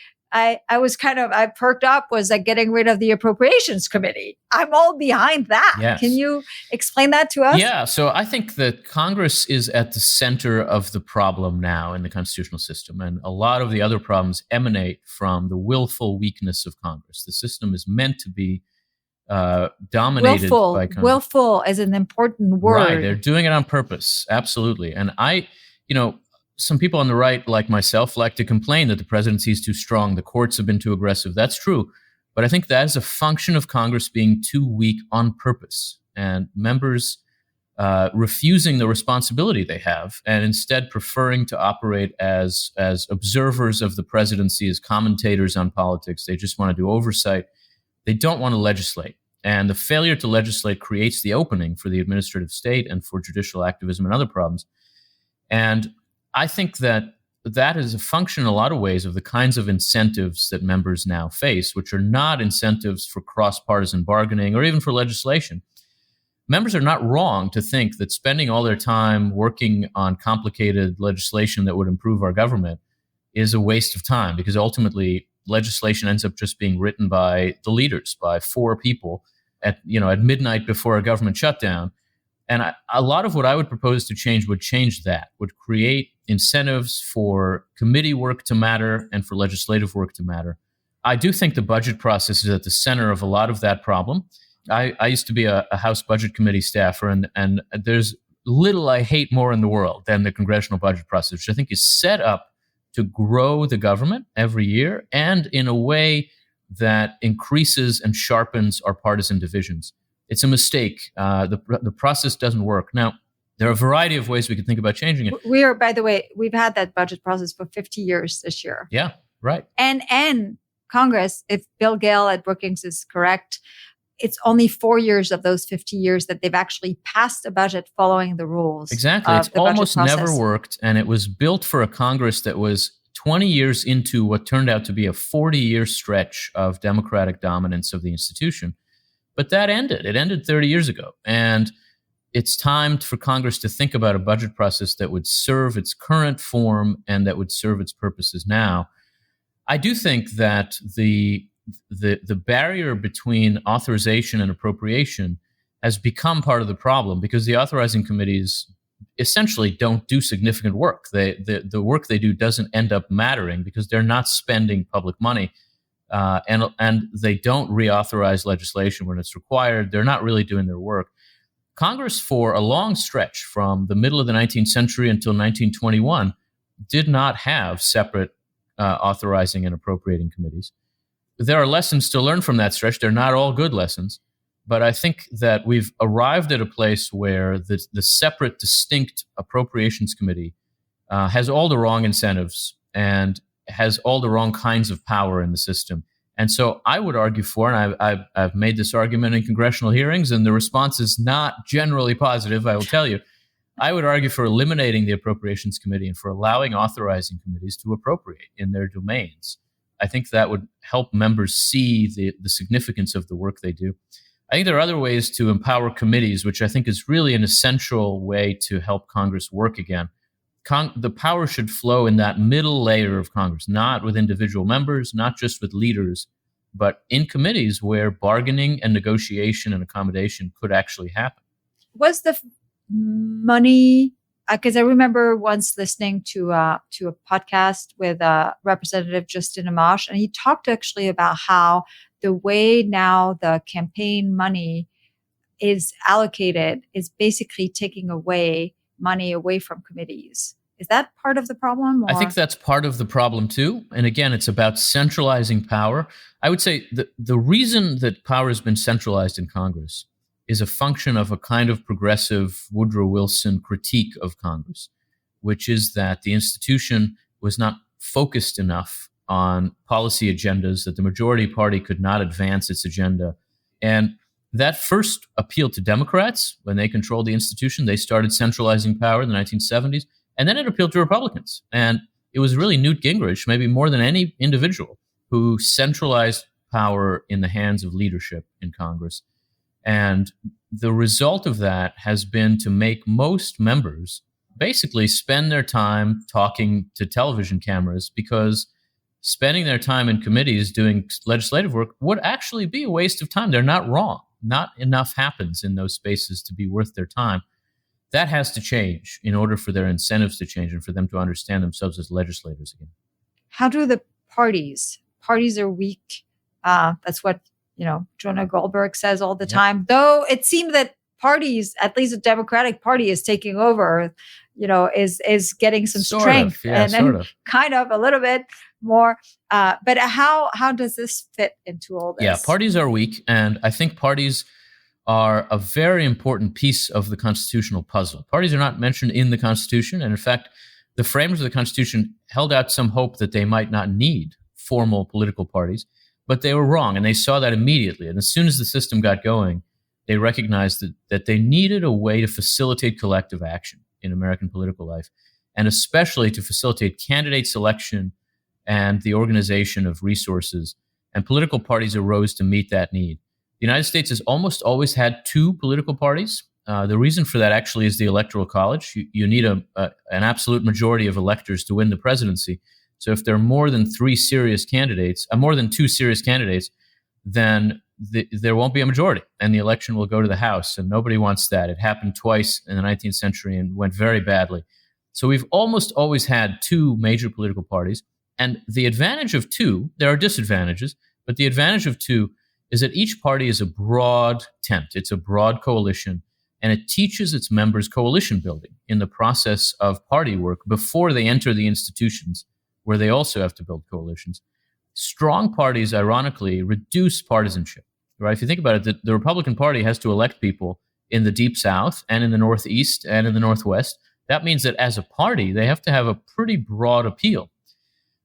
was I perked up was like getting rid of the Appropriations Committee. I'm all behind that. Yes. Can you explain that to us? Yeah. So I think that Congress is at the center of the problem now in the constitutional system. And a lot of the other problems emanate from the willful weakness of Congress. The system is meant to be dominated by Congress. Willful is an important word. Right. They're doing it on purpose. Absolutely. And some people on the right, like myself, like to complain that the presidency is too strong, the courts have been too aggressive. That's true. But I think that is a function of Congress being too weak on purpose and members refusing the responsibility they have and instead preferring to operate as observers of the presidency, as commentators on politics. They just want to do oversight. They don't want to legislate. And the failure to legislate creates the opening for the administrative state and for judicial activism and other problems. And I think that is a function in a lot of ways of the kinds of incentives that members now face, which are not incentives for cross-partisan bargaining or even for legislation. Members are not wrong to think that spending all their time working on complicated legislation that would improve our government is a waste of time, because ultimately legislation ends up just being written by the leaders, by 4 people at midnight before a government shutdown. And a lot of what I would propose to change would change that, would create incentives for committee work to matter and for legislative work to matter. I do think the budget process is at the center of a lot of that problem. I used to be a House Budget Committee staffer, and there's little I hate more in the world than the congressional budget process, which I think is set up to grow the government every year and in a way that increases and sharpens our partisan divisions. It's a mistake. The process doesn't work. Now, there are a variety of ways we can think about changing it. We are, by the way, we've had that budget process for 50 years this year. Yeah, right. And Congress, if Bill Gale at Brookings is correct, it's only 4 years of those 50 years that they've actually passed a budget following the rules. Exactly. It's almost never worked. And it was built for a Congress that was 20 years into what turned out to be a 40-year stretch of Democratic dominance of the institution. But that ended. It ended 30 years ago. And it's time for Congress to think about a budget process that would serve its current form and that would serve its purposes now. I do think that the barrier between authorization and appropriation has become part of the problem because the authorizing committees essentially don't do significant work. The work they do doesn't end up mattering because they're not spending public money, and they don't reauthorize legislation when it's required. They're not really doing their work. Congress, for a long stretch from the middle of the 19th century until 1921, did not have separate authorizing and appropriating committees. There are lessons to learn from that stretch. They're not all good lessons. But I think that we've arrived at a place where the separate, distinct appropriations committee has all the wrong incentives and has all the wrong kinds of power in the system. And so I would argue for, and I've made this argument in congressional hearings, and the response is not generally positive, I will tell you. I would argue for eliminating the Appropriations Committee and for allowing authorizing committees to appropriate in their domains. I think that would help members see the significance of the work they do. I think there are other ways to empower committees, which I think is really an essential way to help Congress work again. The power should flow in that middle layer of Congress, not with individual members, not just with leaders, but in committees where bargaining and negotiation and accommodation could actually happen. Was the money, because I remember once listening to a podcast with Representative Justin Amash, and he talked actually about how the way now the campaign money is allocated is basically taking money away from committees. Is that part of the problem? Or? I think that's part of the problem too. And again, it's about centralizing power. I would say the reason that power has been centralized in Congress is a function of a kind of progressive Woodrow Wilson critique of Congress, which is that the institution was not focused enough on policy agendas, that the majority party could not advance its agenda. And that first appealed to Democrats when they controlled the institution. They started centralizing power in the 1970s. And then it appealed to Republicans. And it was really Newt Gingrich, maybe more than any individual, who centralized power in the hands of leadership in Congress. And the result of that has been to make most members basically spend their time talking to television cameras, because spending their time in committees doing legislative work would actually be a waste of time. They're not wrong. Not enough happens in those spaces to be worth their time. That has to change in order for their incentives to change and for them to understand themselves as legislators again. How do the parties are weak? That's what, Jonah Goldberg says all the time, though it seems that parties, at least the Democratic Party, is taking over, is getting some strength and kind of a little bit more. But how does this fit into all this? Yeah, parties are weak. And I think parties are a very important piece of the constitutional puzzle. Parties are not mentioned in the Constitution. And in fact, the framers of the Constitution held out some hope that they might not need formal political parties, but they were wrong. And they saw that immediately. And as soon as the system got going, they recognized that they needed a way to facilitate collective action in American political life, and especially to facilitate candidate selection and the organization of resources. And political parties arose to meet that need. The United States has almost always had two political parties. The reason for that actually is the Electoral College. You need an absolute majority of electors to win the presidency. So if there are more than two serious candidates, then there won't be a majority, and the election will go to the House, and nobody wants that. It happened twice in the 19th century and went very badly. So we've almost always had two major political parties, and the advantage of two, there are disadvantages, but the advantage of two is that each party is a broad tent. It's a broad coalition, and it teaches its members coalition building in the process of party work before they enter the institutions where they also have to build coalitions. Strong parties, ironically, reduce partisanship, right? If you think about it, the Republican Party has to elect people in the Deep South and in the Northeast and in the Northwest. That means that as a party, they have to have a pretty broad appeal.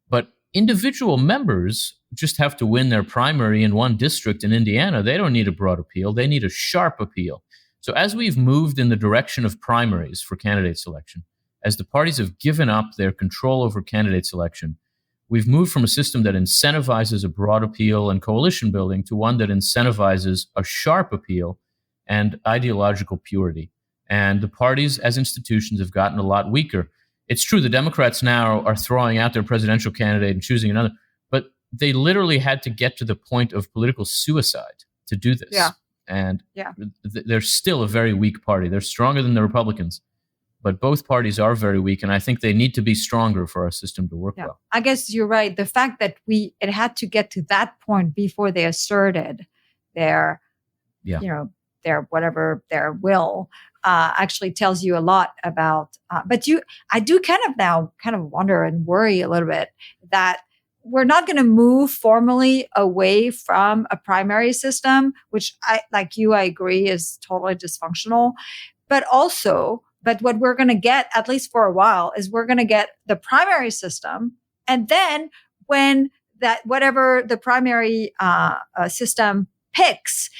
But individual members just have to win their primary in one district in Indiana. They don't need a broad appeal. They need a sharp appeal. So as we've moved in the direction of primaries for candidate selection, as the parties have given up their control over candidate selection, we've moved from a system that incentivizes a broad appeal and coalition building to one that incentivizes a sharp appeal and ideological purity. And the parties as institutions have gotten a lot weaker. It's true the Democrats now are throwing out their presidential candidate and choosing another, but they literally had to get to the point of political suicide to do this. Yeah. And they're still a very weak party. They're stronger than the Republicans, but both parties are very weak, and I think they need to be stronger for our system to work well. I guess you're right. The fact that it had to get to that point before they asserted their, their will, actually tells you a lot about. But I do kind of wonder and worry a little bit that we're not going to move formally away from a primary system, which I agree is totally dysfunctional. But what we're going to get, at least for a while, is we're going to get the primary system. And then when whatever the primary system picks,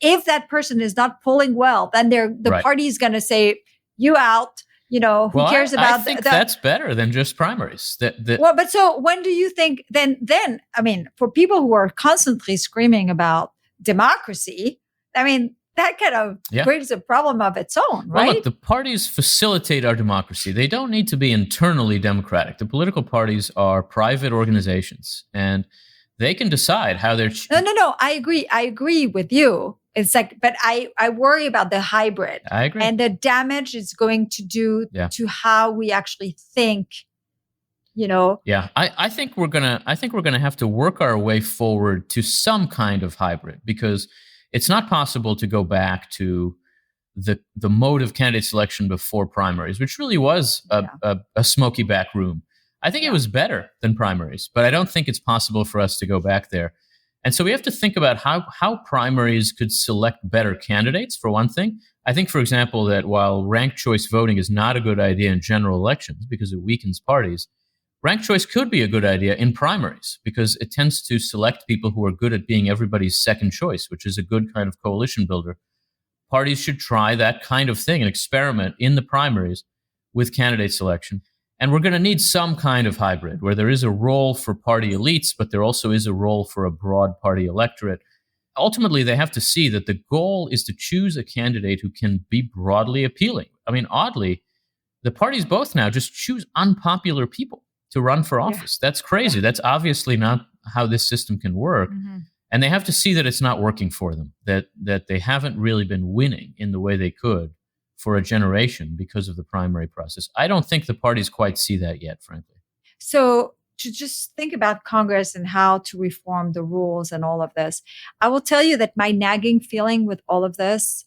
if that person is not polling well, then the party is going to say, you out. Who cares about? I think that's better than just primaries. But so when do you think? Then, I mean, for people who are constantly screaming about democracy, I mean, that kind of brings a problem of its own, right? Well, look, the parties facilitate our democracy. They don't need to be internally democratic. The political parties are private organizations, and they can decide how they're. No. I agree. I agree with you. It's but I worry about the hybrid. I agree. And the damage it's going to do to how we actually think, Yeah, I think we're gonna have to work our way forward to some kind of hybrid, because it's not possible to go back to the mode of candidate selection before primaries, which really was a smoky back room. I think it was better than primaries, but I don't think it's possible for us to go back there. And so we have to think about how primaries could select better candidates, for one thing. I think, for example, that while ranked choice voting is not a good idea in general elections because it weakens parties, ranked choice could be a good idea in primaries because it tends to select people who are good at being everybody's second choice, which is a good kind of coalition builder. Parties should try that kind of thing, an experiment in the primaries with candidate selection. And we're going to need some kind of hybrid where there is a role for party elites, but there also is a role for a broad party electorate. Ultimately, they have to see that the goal is to choose a candidate who can be broadly appealing. I mean, oddly, the parties both now just choose unpopular people to run for office. That's crazy. That's obviously not how this system can work. Mm-hmm. And they have to see that it's not working for them, that they haven't really been winning in the way they could for a generation because of the primary process. I don't think the parties quite see that yet, frankly. So to just think about Congress and how to reform the rules and all of this, I will tell you that my nagging feeling with all of this,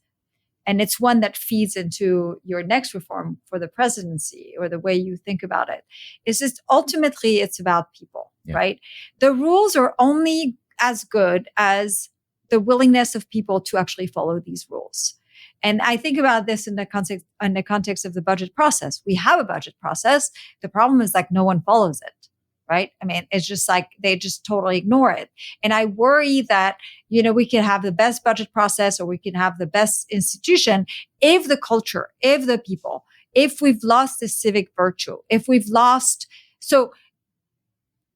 and it's one that feeds into your next reform for the presidency or the way you think about it, is just ultimately it's about people, right? The rules are only as good as the willingness of people to actually follow these rules. And I think about this in the context of the budget process. We have a budget process. The problem is no one follows it, right? I mean, it's just they just totally ignore it. And I worry that, we can have the best budget process or we can have the best institution if the culture, if the people, if we've lost the civic virtue, if we've lost. So,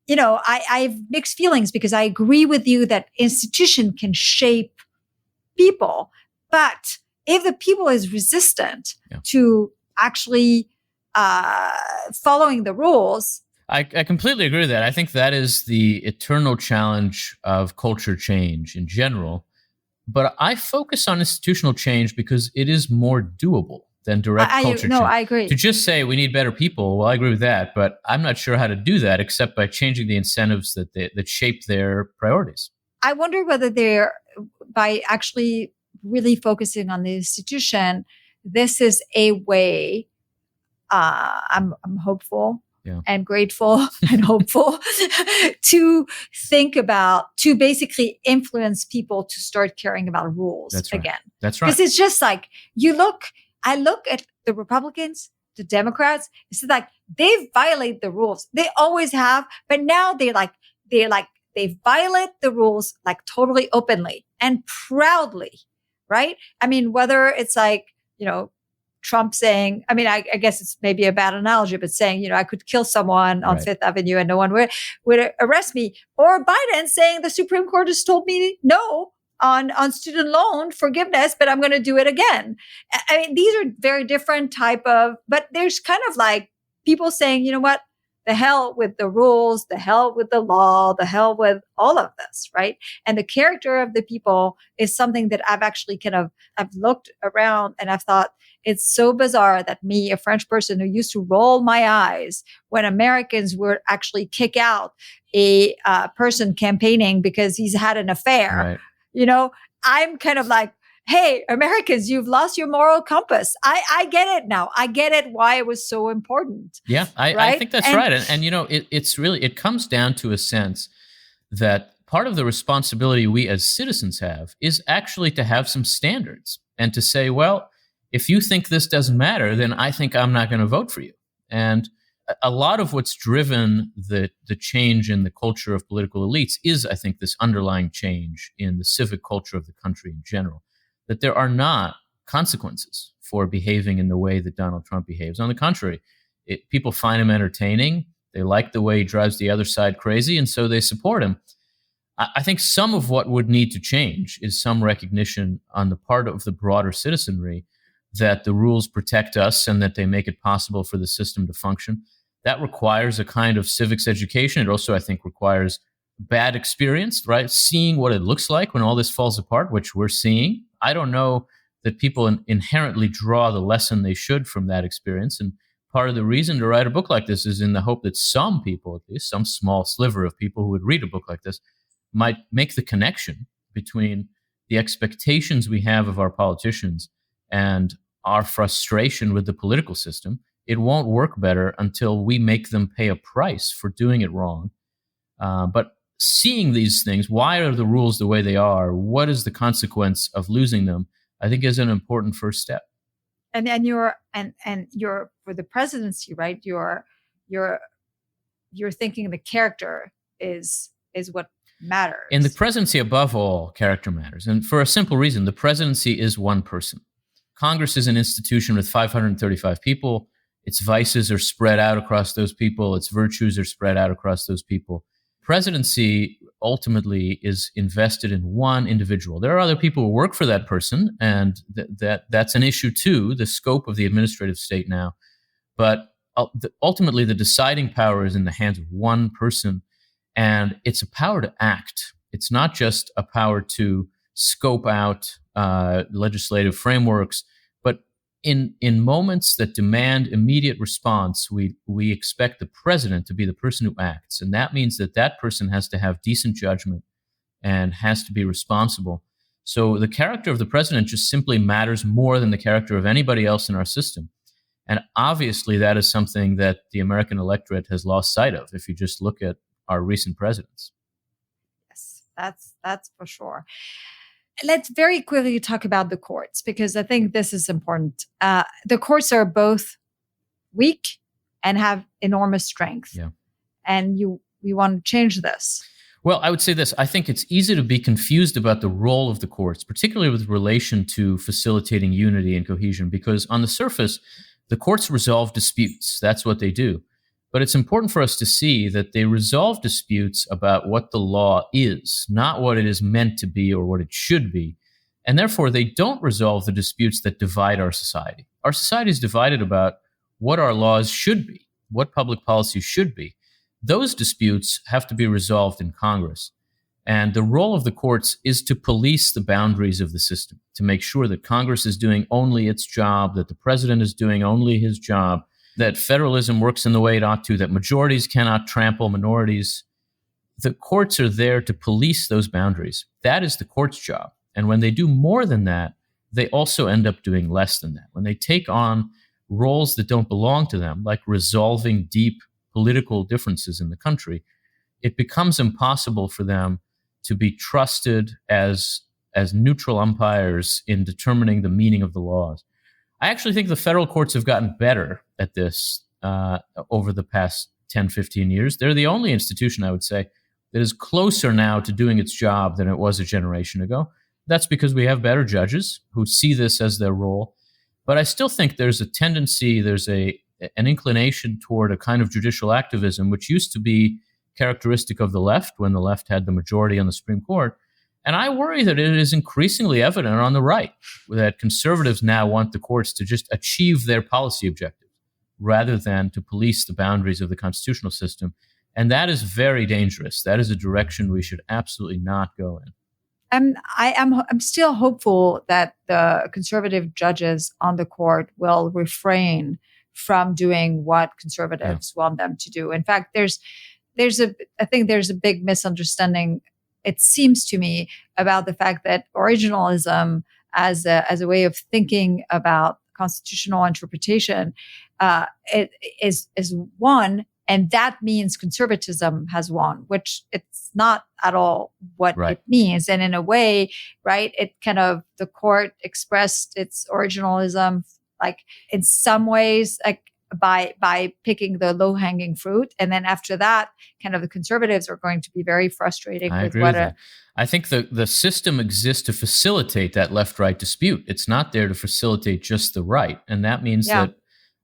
I have mixed feelings because I agree with you that institution can shape people, but if the people is resistant to actually following the rules. I completely agree with that. I think that is the eternal challenge of culture change in general. But I focus on institutional change because it is more doable than direct culture change. No, I agree. To just say we need better people, well, I agree with that. But I'm not sure how to do that except by changing the incentives that shape their priorities. I wonder whether by actually really focusing on the institution, this is a way, I'm hopeful, and grateful and hopeful to basically influence people to start caring about rules again. That's right. Because it's just like, I look at the Republicans, the Democrats, it's like they violate the rules. They always have, but now they violate the rules like totally openly and proudly, right? I mean, whether it's like, Trump saying, I mean, I guess it's maybe a bad analogy, but saying, I could kill someone on Fifth Avenue and no one would arrest me. Or Biden saying the Supreme Court has told me no on student loan forgiveness, but I'm going to do it again. I mean, these are very different but there's kind of like people saying, you know what? The hell with the rules, the hell with the law, the hell with all of this, right? And the character of the people is something that I've looked around and I've thought, it's so bizarre that me, a French person who used to roll my eyes when Americans would actually kick out a person campaigning because he's had an affair, I'm kind of like, hey, Americans, you've lost your moral compass. I get it now. I get it why it was so important. Yeah, I think that's right. And it comes down to a sense that part of the responsibility we as citizens have is actually to have some standards and to say, well, if you think this doesn't matter, then I think I'm not going to vote for you. And a lot of what's driven the change in the culture of political elites is, I think, this underlying change in the civic culture of the country in general, that there are not consequences for behaving in the way that Donald Trump behaves. On the contrary, people find him entertaining. They like the way he drives the other side crazy, and so they support him. I think some of what would need to change is some recognition on the part of the broader citizenry that the rules protect us and that they make it possible for the system to function. That requires a kind of civics education. It also, I think, requires bad experience, right? Seeing what it looks like when all this falls apart, which we're seeing. I don't know that people inherently draw the lesson they should from that experience. And part of the reason to write a book like this is in the hope that some people, at least some small sliver of people who would read a book like this, might make the connection between the expectations we have of our politicians and our frustration with the political system. It won't work better until we make them pay a price for doing it wrong. But seeing these things, why are the rules the way they are? What is the consequence of losing them? I think is an important first step. And you're for the presidency, right? You're thinking the character is what matters. In the presidency, above all, character matters. And for a simple reason, the presidency is one person. Congress is an institution with 535 people. Its vices are spread out across those people. Its virtues are spread out across those people. Presidency ultimately is invested in one individual. There are other people who work for that person, and that's an issue too, the scope of the administrative state now. But ultimately, the deciding power is in the hands of one person, and it's a power to act. It's not just a power to scope out legislative frameworks, but in moments that demand immediate response, we expect the president to be the person who acts. And that means that person has to have decent judgment and has to be responsible. So the character of the president just simply matters more than the character of anybody else in our system. And obviously that is something that the American electorate has lost sight of if you just look at our recent presidents. Yes, that's for sure. Let's very quickly talk about the courts, because I think this is important. The courts are both weak and have enormous strength. Yeah. And we want to change this. Well, I would say this. I think it's easy to be confused about the role of the courts, particularly with relation to facilitating unity and cohesion, because on the surface, the courts resolve disputes. That's what they do. But it's important for us to see that they resolve disputes about what the law is, not what it is meant to be or what it should be. And therefore, they don't resolve the disputes that divide our society. Our society is divided about what our laws should be, what public policy should be. Those disputes have to be resolved in Congress. And the role of the courts is to police the boundaries of the system, to make sure that Congress is doing only its job, that the president is doing only his job, that federalism works in the way it ought to, that majorities cannot trample minorities. The courts are there to police those boundaries. That is the court's job. And when they do more than that, they also end up doing less than that. When they take on roles that don't belong to them, like resolving deep political differences in the country, it becomes impossible for them to be trusted as neutral umpires in determining the meaning of the laws. I actually think the federal courts have gotten better at this over the past 10, 15 years. They're the only institution, I would say, that is closer now to doing its job than it was a generation ago. That's because we have better judges who see this as their role. But I still think there's a tendency, there's an inclination toward a kind of judicial activism, which used to be characteristic of the left when the left had the majority on the Supreme Court. And I worry that it is increasingly evident on the right that conservatives now want the courts to just achieve their policy objectives rather than to police the boundaries of the constitutional system. And that is very dangerous. That is a direction we should absolutely not go in. I'm still hopeful that the conservative judges on the court will refrain from doing what conservatives want them to do. In fact, I think there's a big misunderstanding, it seems to me, about the fact that originalism as a way of thinking about constitutional interpretation it is one. And that means conservatism has won, which it's not at all what it means. And in a way, right, the court expressed its originalism, like in some ways, like by picking the low hanging fruit. And then after that, kind of the conservatives are going to be very frustrated I agree with that. I think the system exists to facilitate that left-right dispute. It's not there to facilitate just the right. And that means that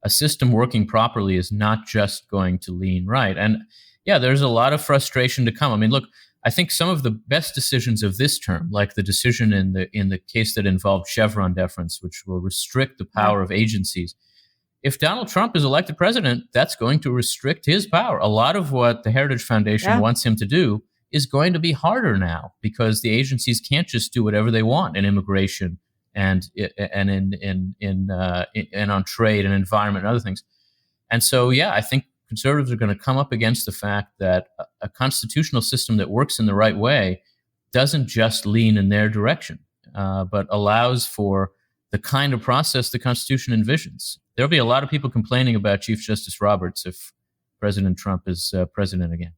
a system working properly is not just going to lean right. And there's a lot of frustration to come. I mean, look, I think some of the best decisions of this term, like the decision in the case that involved Chevron deference, which will restrict the power of agencies. If Donald Trump is elected president, that's going to restrict his power. A lot of what the Heritage Foundation wants him to do is going to be harder now because the agencies can't just do whatever they want in immigration and on trade and environment and other things. And so, I think conservatives are going to come up against the fact that a constitutional system that works in the right way doesn't just lean in their direction, but allows for the kind of process the Constitution envisions. There'll be a lot of people complaining about Chief Justice Roberts if President Trump is president again.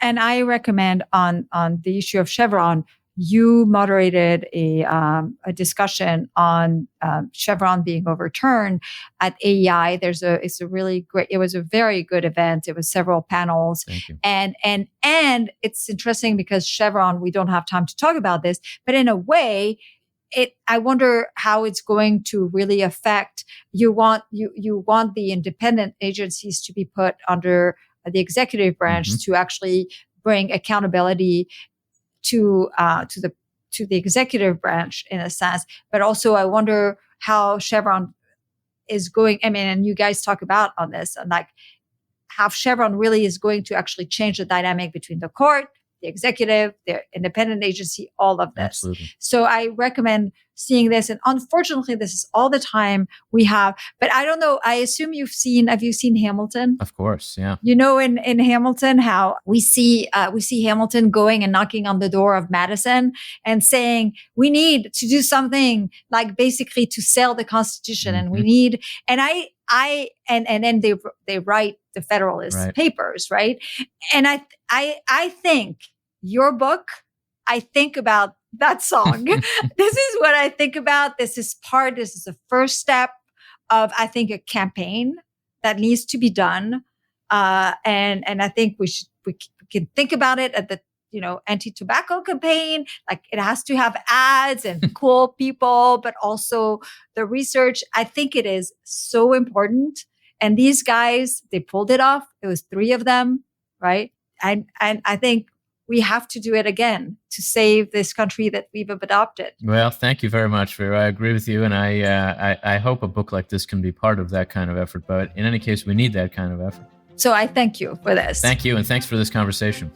And I recommend on the issue of Chevron, you moderated a discussion on Chevron being overturned at AEI. It was a very good event. It was several panels. Thank you. And it's interesting because Chevron, we don't have time to talk about this, but in a way, I wonder how it's going to really affect. You want the independent agencies to be put under the executive branch to actually bring accountability to the executive branch in a sense, but also I wonder how Chevron is going. I mean, and you guys talk about on this, and like how Chevron really is going to actually change the dynamic between the court, the executive, the independent agency, all of this. Absolutely. So I recommend seeing this. And unfortunately, this is all the time we have. But I don't know. I assume have you seen Hamilton? Of course, yeah. You know, in Hamilton, how we see Hamilton going and knocking on the door of Madison and saying, we need to do something like basically to sell the Constitution. And we need, and then they write the Federalist Papers, right? And I think your book, I think about that song. This is what I think about. This is the first step of, I think, a campaign that needs to be done. And I think we can think about it at the, anti-tobacco campaign. Like it has to have ads and cool people, but also the research. I think it is so important. And these guys, they pulled it off. It was 3 of them, right? And I think we have to do it again to save this country that we've adopted. Well, thank you very much, Vera. I agree with you. And I hope a book like this can be part of that kind of effort. But in any case, we need that kind of effort. So I thank you for this. Thank you. And thanks for this conversation.